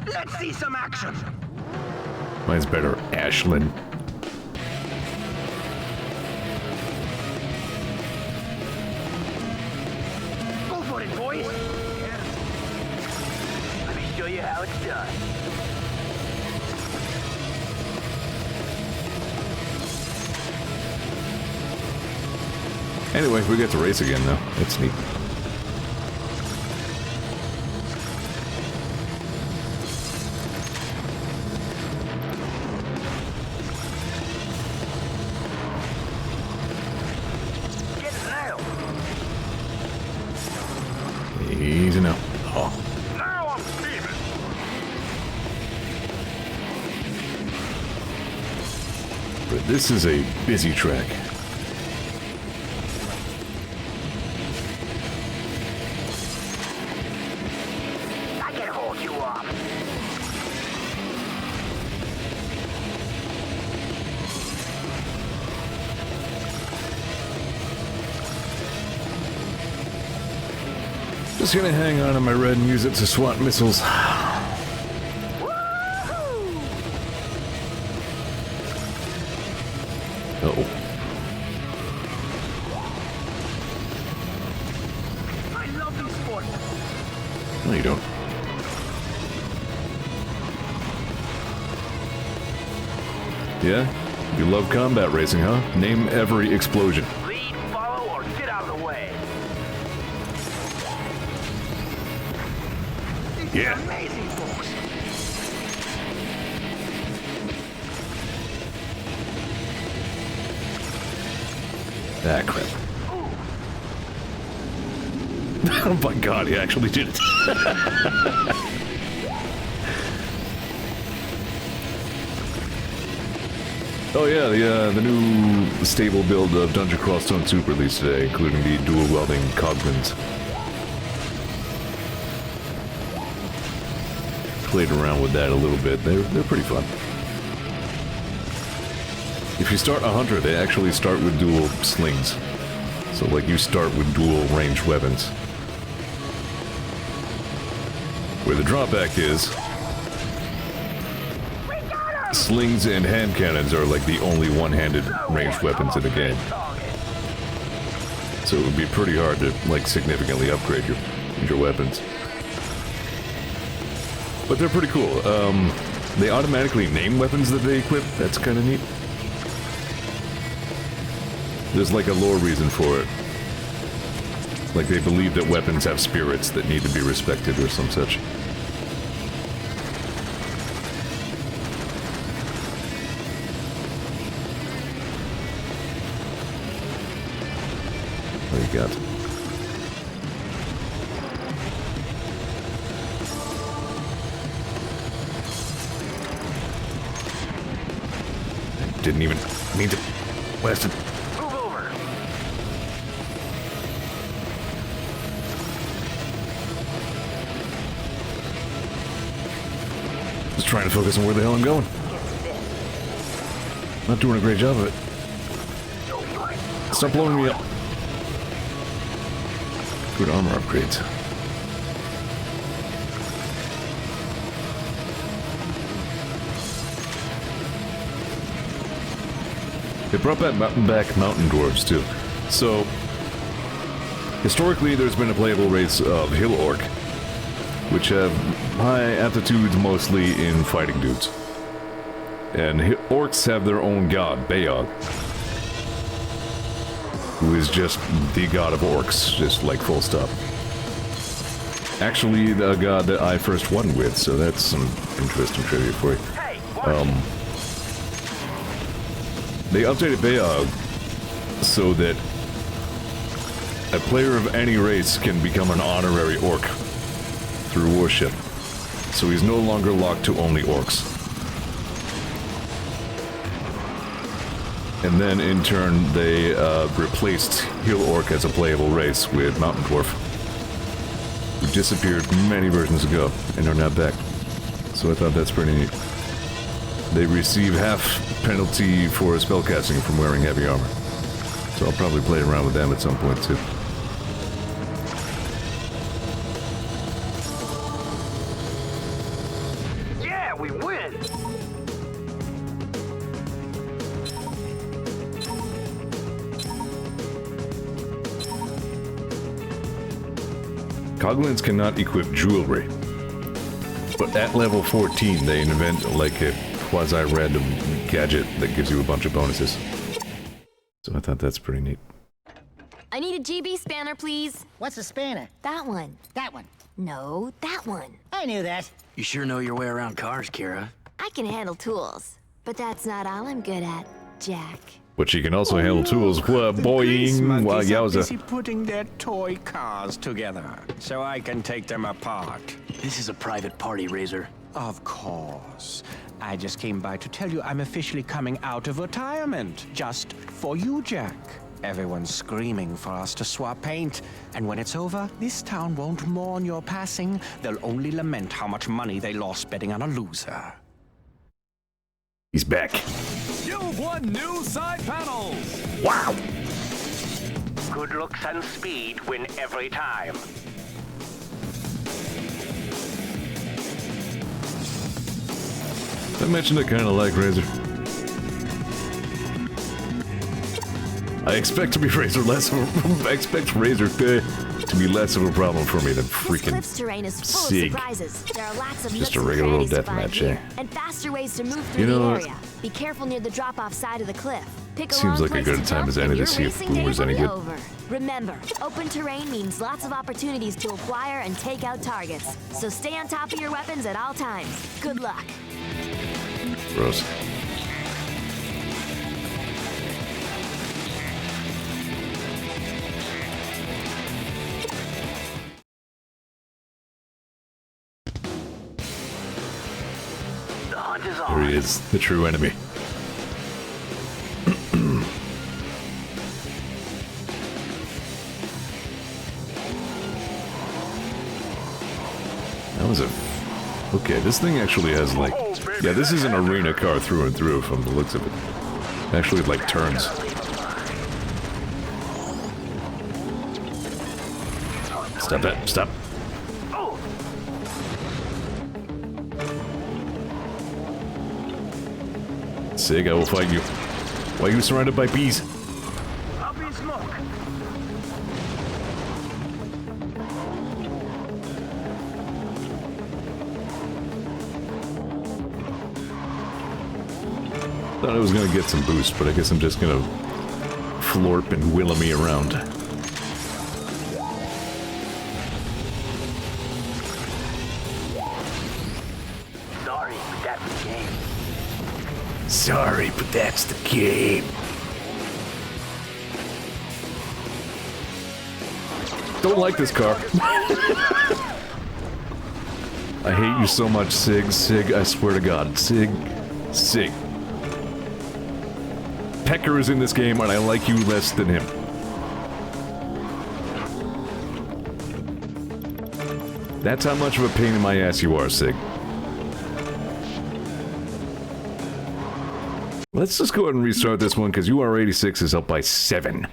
Let's see some action. Mine's better, Ashlyn. Go for it, boys. Let me show you how it's done. Anyway, we get to race again now. That's neat. Easy now. Oh. Now I'm steaming. But this is a busy track. I can hold you off. Just gonna hang on to my red and use it to swat missiles. Uh-oh. I love these sports. No, you don't. Yeah? You love combat racing, huh? Name every explosion. Lead, follow, or get out of the way. Yeah. Amazing, folks. Ah, crap. Oh my god, he actually did it. Oh yeah, the new stable build of Dungeon Crawl Stone Soup released today, including the dual welding coglins. Played around with that a little bit. They're pretty fun. If you start a hunter, they actually start with dual slings. So like you start with dual ranged weapons. Where the drawback is, slings and hand cannons are like the only one-handed ranged weapons in the game. So it would be pretty hard to like significantly upgrade your weapons. But they're pretty cool. They automatically name weapons that they equip. That's kind of neat. There's like a lore reason for it. Like they believe that weapons have spirits that need to be respected or some such. What do you got? I didn't even mean to blast it. Move over. Just trying to focus on where the hell I'm going. Not doing a great job of it. Stop blowing me up. Good armor upgrades. They brought back mountain dwarves too. So, historically there's been a playable race of hill orc, which have high aptitudes mostly in fighting dudes. And orcs have their own god, Beog, who is just the god of orcs, just like full stop. Actually, the god that I first won with, so that's some interesting trivia for you. They updated Beog so that a player of any race can become an honorary orc through worship. So he's no longer locked to only orcs. And then in turn they replaced Hill Orc as a playable race with Mountain Dwarf, who disappeared many versions ago and are now back. So I thought that's pretty neat. They receive half penalty for spellcasting from wearing heavy armor. So I'll probably play around with them at some point too. Yeah, we win. Coglins cannot equip jewelry, but at level 14 they invent like a quasi-random gadget that gives you a bunch of bonuses. So I thought that's pretty neat. I need a GB spanner, please. What's a spanner? That one. That one. No, that one. I knew that. You sure know your way around cars, Kira. I can handle tools, but that's not all I'm good at, Jack. But she can also handle tools. Boing, wow, Monkeys are busy yowza. putting their toy cars together, so I can take them apart. This is a private party, Razor. Of course. I just came by to tell you I'm officially coming out of retirement. Just for you, Jack. Everyone's screaming for us to swap paint. And when it's over, this town won't mourn your passing. They'll only lament how much money they lost betting on a loser. He's back. You've won new side panels! Wow! Good looks and speed win every time. I mentioned I kind of like Razor. I expect to be Razor I expect Razor to be less of a problem for me than freaking Cliff's terrain is full Sig. of surprises. There are lots of Just nooks a regular and little crannies to find deathmatch, here, eh? and faster ways to move through You know the what? area. Be careful near the drop-off side of the cliff. Pick a Seems long like a place good to time jump as any and to your see if racing Boomer's days will any be good. over. Remember, open terrain means lots of opportunities to acquire and take out targets. So stay on top of your weapons at all times. Good luck. Gross. The hunt is There on. he is, the true enemy. That was a... Okay, this thing actually has like... Yeah, this is an arena car through and through from the looks of it. Actually, it like turns. Stop that, stop. Sig, I will fight you. Why are you surrounded by bees? I'll be in smoke. Thought I was gonna get some boost, but I guess I'm just gonna florp and willow around. Sorry, but that's the game. Sorry, but that's the game. Don't like this car. I hate you so much, Sig. Sig, I swear to God. Sig. Sig. Pecker is in this game, and I like you less than him. That's how much of a pain in my ass you are, Sig. Let's just go ahead and restart this one, because UR86 is up by 7.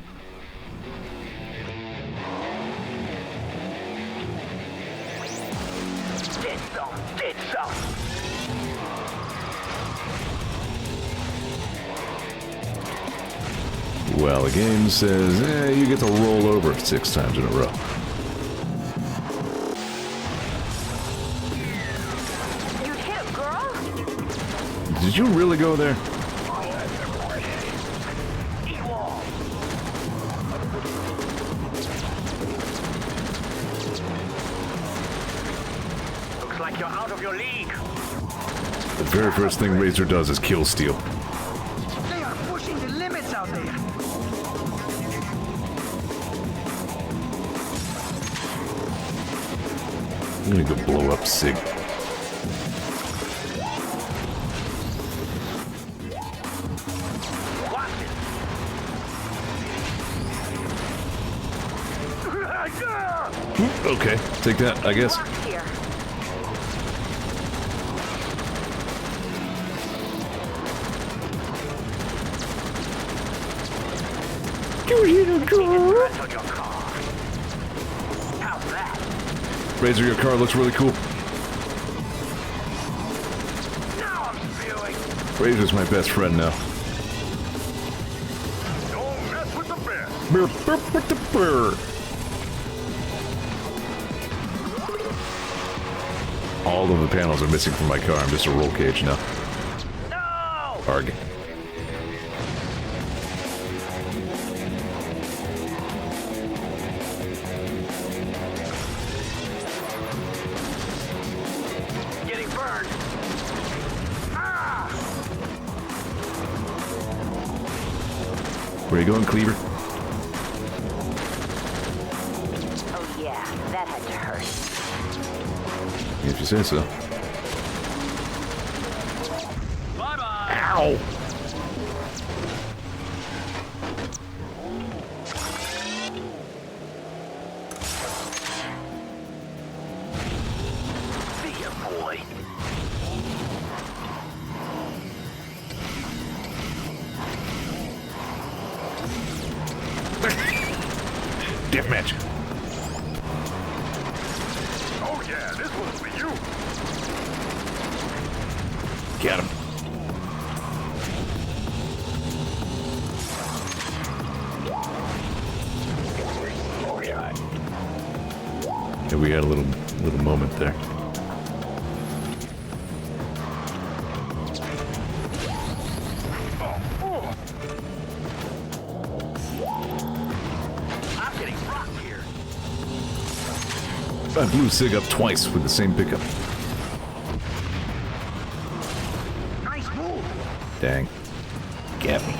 Get some. Well, the game says, you get to roll over 6 times in a row. You hit, girl. Did you really go there? Looks like you're out of your league. The very first thing Razor does is kill Steel. They are pushing the limits out there. I'm gonna go blow up Sig. Okay, take that, I guess. Razor, your car looks really cool. Razor's my best friend now. Don't mess with the best. Burr, burr, burr, burr, burr. All of the panels are missing from my car. I'm just a roll cage now. No! Arg. Getting burned. Ah! Where you going, Cleaver? Oh yeah, that had to hurt. If you say so. Bye-bye. Ow! See ya, boy. Deathmatch. Oh yeah, this one's for you. Get him. Yeah, we had a little moment there. I blew Sig up twice with the same pickup. Nice move. Dang. Get me.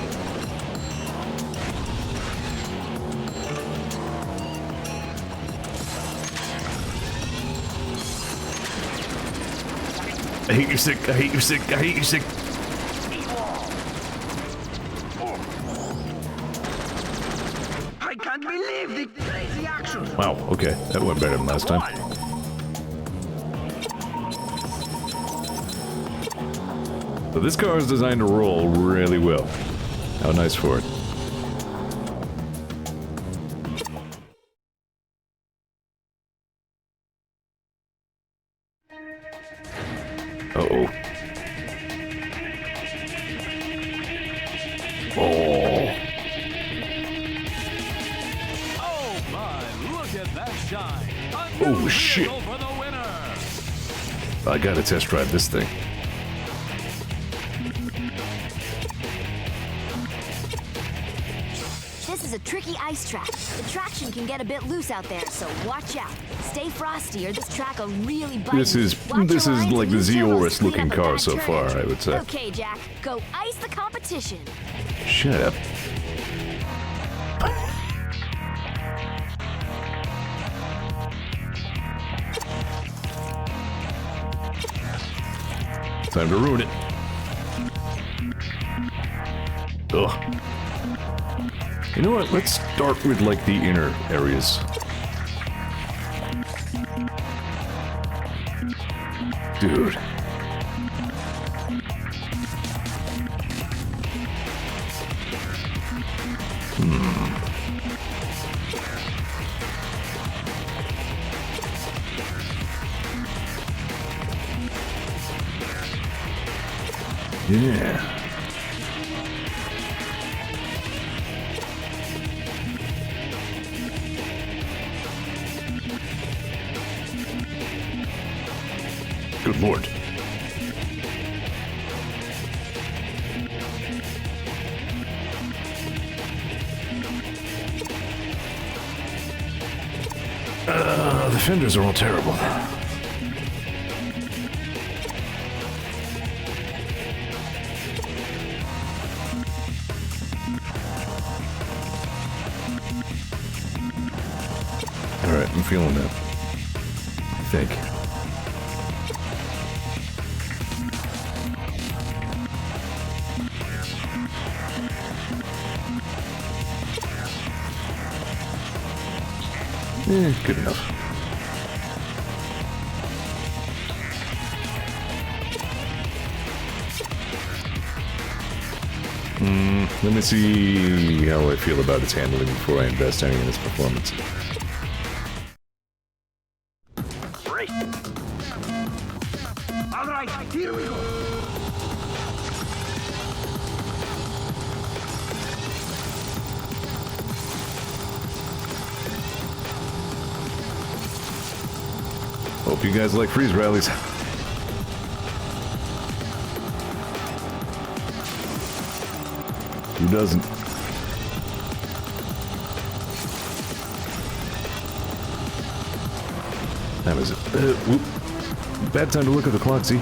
I hate you, Sig. I hate you, Sig. I hate you, Sig. I can't believe the crazy action. Wow, okay. That went better than last time. So this car is designed to roll really well. How nice for it. Uh-oh. Oh. Oh my, look at that shine. Oh, shit. For the winner. I gotta test drive this thing. This is a tricky ice track. The traction can get a bit loose out there, so watch out. Stay frosty or this track will really bite This is you. this Watch your is lines like and the use turbos Zeorest to clean looking up a car bad so turn. far, I would say. Okay, Jack, go ice the competition. Shut up. Time to ruin it. Ugh. You know what? Let's start with, like, the inner areas. Dude. Yeah. Good lord. The fenders are all terrible. Alright, I'm feeling that. I think. Good enough. Let me see how I feel about its handling before I invest any in its performance. Great. All right, here we go. Hope you guys like freeze rallies. Who doesn't? That was it. Whoop. Bad time to look at the clock, see?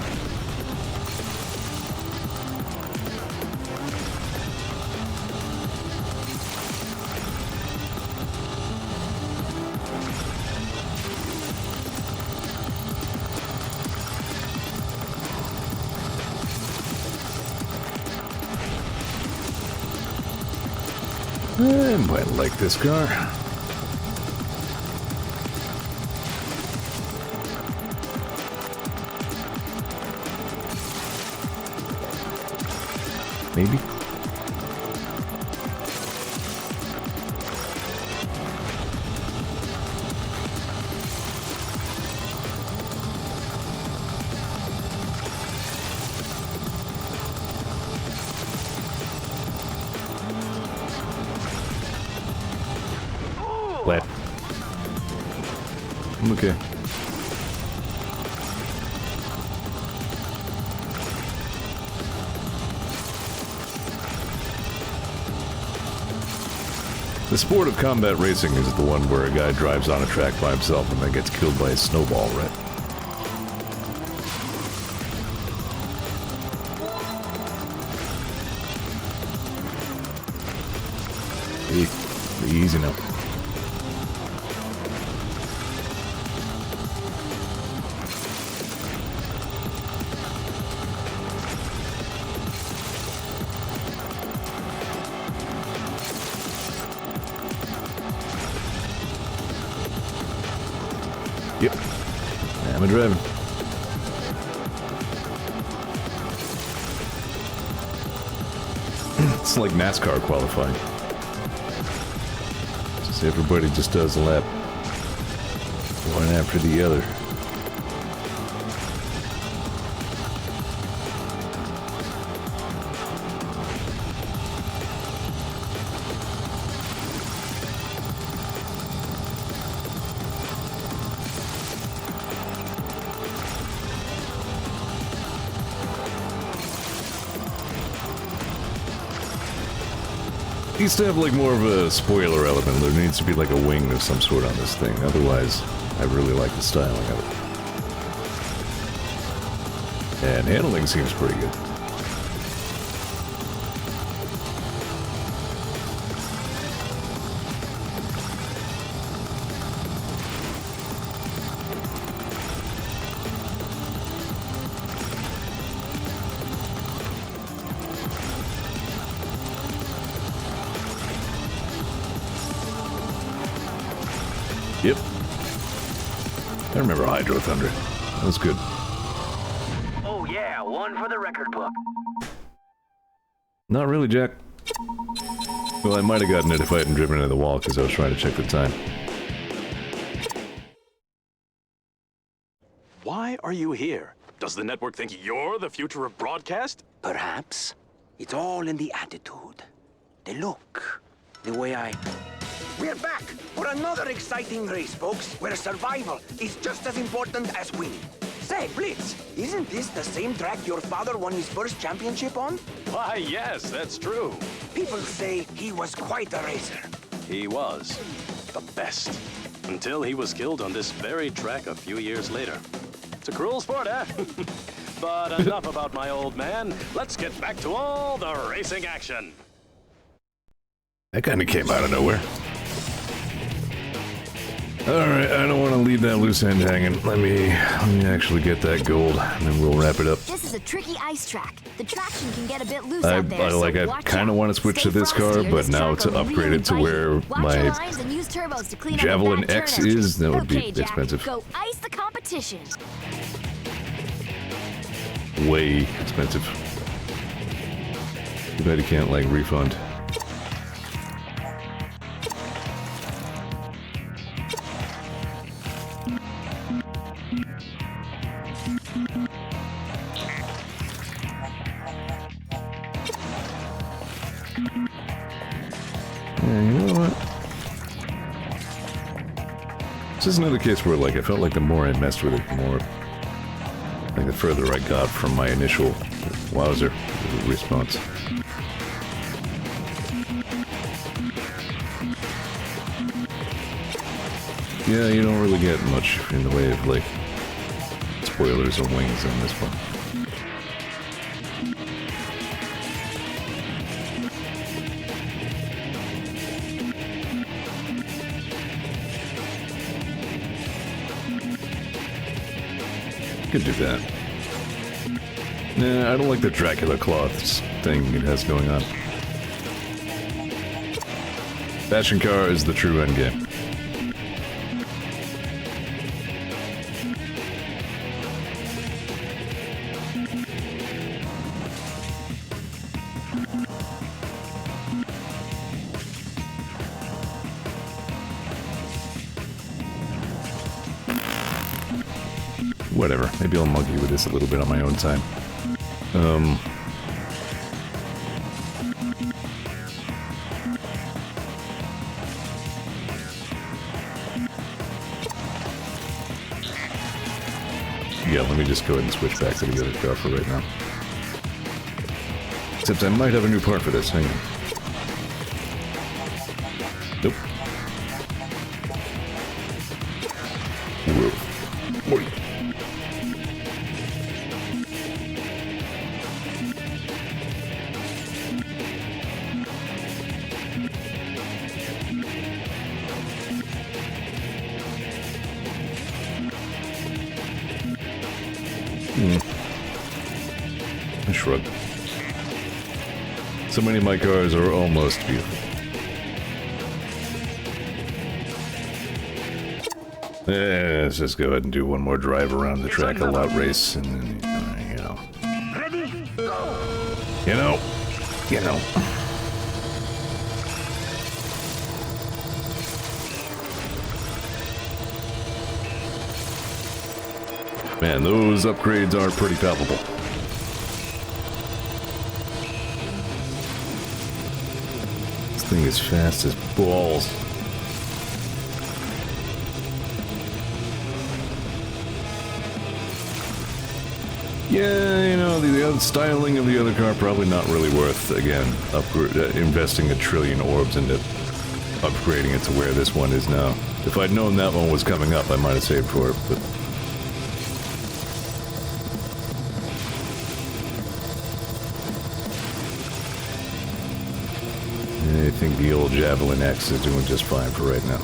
I might like this car. Maybe. Glad. I'm okay. The sport of combat racing is the one where a guy drives on a track by himself and then gets killed by a snowball, right? Be easy now. Yep. I'm driving. It's like NASCAR qualifying. Just everybody just does a lap. One after the other. Needs to have like more of a spoiler element. There needs to be like a wing of some sort on this thing. Otherwise, I really like the styling of it. And handling seems pretty good. Yep. I remember Hydro Thunder. That was good. Oh yeah, one for the record book. Not really, Jack. Well, I might have gotten it if I hadn't driven into the wall because I was trying to check the time. Why are you here? Does the network think you're the future of broadcast? Perhaps. It's all in the attitude, the look, the way I... We're back for another exciting race, folks, where survival is just as important as winning. Say, Blitz, isn't this the same track your father won his first championship on? Why, yes, that's true. People say he was quite a racer. He was. The best. Until he was killed on this very track a few years later. It's a cruel sport, eh? But enough about my old man. Let's get back to all the racing action. That kind of came out of nowhere. Alright, I don't want to leave that loose end hanging. Let me actually get that gold, and then we'll wrap it up. This is a tricky ice track. The traction can get a bit loose out there, I kind of want to switch to this car, but now to upgrade it to where my Javelin X is, that would be expensive. Go ice the competition. Way expensive. Too bad you can't, like, refund. Yeah, you know what? This is another case where, like, I felt like the more I messed with it, the more... like, the further I got from my initial wowzer response. Yeah, you don't really get much in the way of, like, spoilers or wings on this one. Could do that. Nah, I don't like the Dracula cloths thing it has going on. Fashion car is the true endgame. Whatever, maybe I'll monkey with this a little bit on my own time. Yeah, let me just go ahead and switch back to the other car for right now. Except I might have a new part for this. Hang on. Nope. Whoa. Oi. I shrug. So many of my cars are almost beautiful. Let's just go ahead and do one more drive around the track, a lot race, and then, you know. Ready? Go! You know. Man, those upgrades are pretty palpable. This thing is fast as balls. Yeah, you know, the styling of the other car probably not really worth, again, investing $1 trillion orbs into upgrading it to where this one is now. If I'd known that one was coming up, I might have saved for it, but... I think the old Javelin X is doing just fine for right now.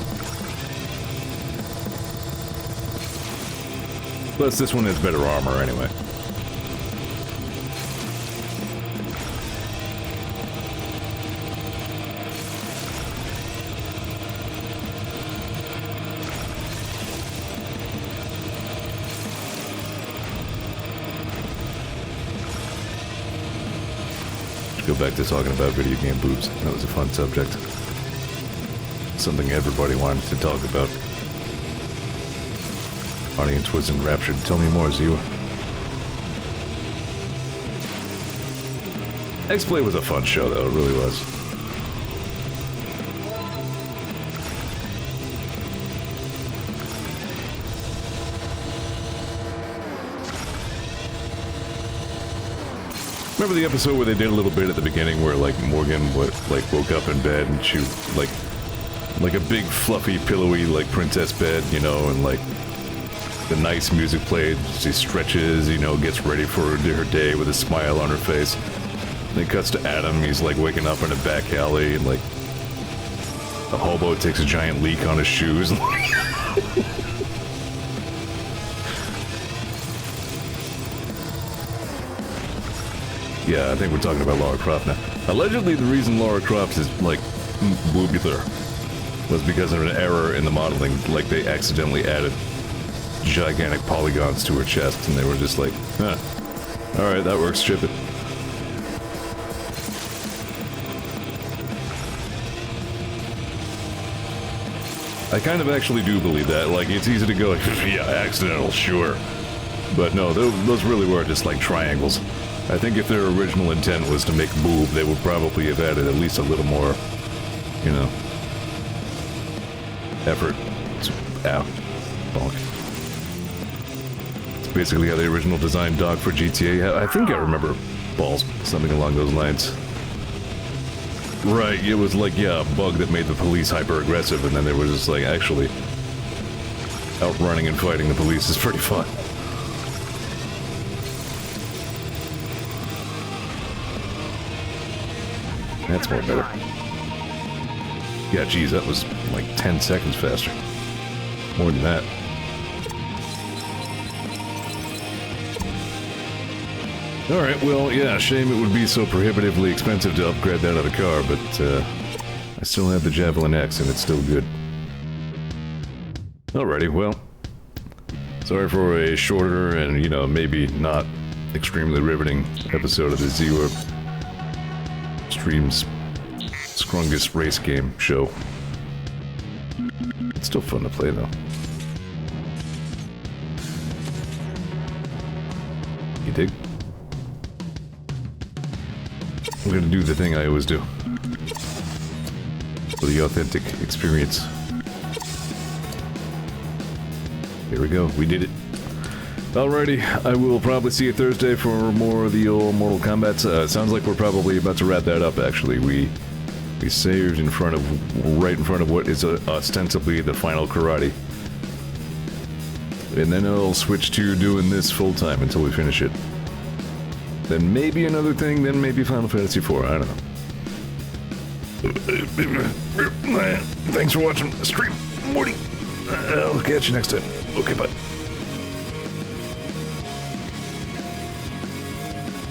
Plus, this one has better armor anyway. Go back to talking about video game boobs. That was a fun subject. Something everybody wanted to talk about. Audience was enraptured. Tell me more, Zeor. X-Play was a fun show, though. It really was. Remember the episode where they did a little bit at the beginning where, like, Morgan woke up in bed and she, like a big, fluffy, pillowy, like, princess bed, you know, and, like, the nice music played. She stretches, you know, gets ready for her day with a smile on her face. And it cuts to Adam. He's, like, waking up in a back alley and, like, a hobo takes a giant leak on his shoes. Yeah, I think we're talking about Lara Croft now. Allegedly, the reason Lara Croft is, like, boobular was because of an error in the modeling. Like, they accidentally added gigantic polygons to her chest, and they were just like, huh, alright, that works, ship it. I kind of actually do believe that. Like, it's easy to go, yeah, accidental, sure. But no, those really were just, like, triangles. I think if their original intent was to make boob, they would probably have added at least a little more, you know, effort. Ow. Bonk. It's basically how the original design dog for GTA. I think I remember balls, something along those lines. Right, it was like, yeah, a bug that made the police hyper-aggressive, and then they were just like, actually, outrunning and fighting the police is pretty fun. That's more better. Yeah, geez, that was like 10 seconds faster. More than that. Alright, well, yeah, shame it would be so prohibitively expensive to upgrade that other car, but I still have the Javelin X and it's still good. Alrighty, well, sorry for a shorter and, you know, maybe not extremely riveting episode of the Zeor Stream's strongest race game show. It's still fun to play, though. You dig? I'm gonna do the thing I always do. For the authentic experience. Here we go, we did it. Alrighty, I will probably see you Thursday for more of the old Mortal Kombat. Sounds like we're probably about to wrap that up, actually. We saved right in front of what is ostensibly the final karate. And then I'll switch to doing this full-time until we finish it. Then maybe another thing, then maybe Final Fantasy IV, I don't know. Thanks for watching the stream, Morty. I'll catch you next time. Okay, bye.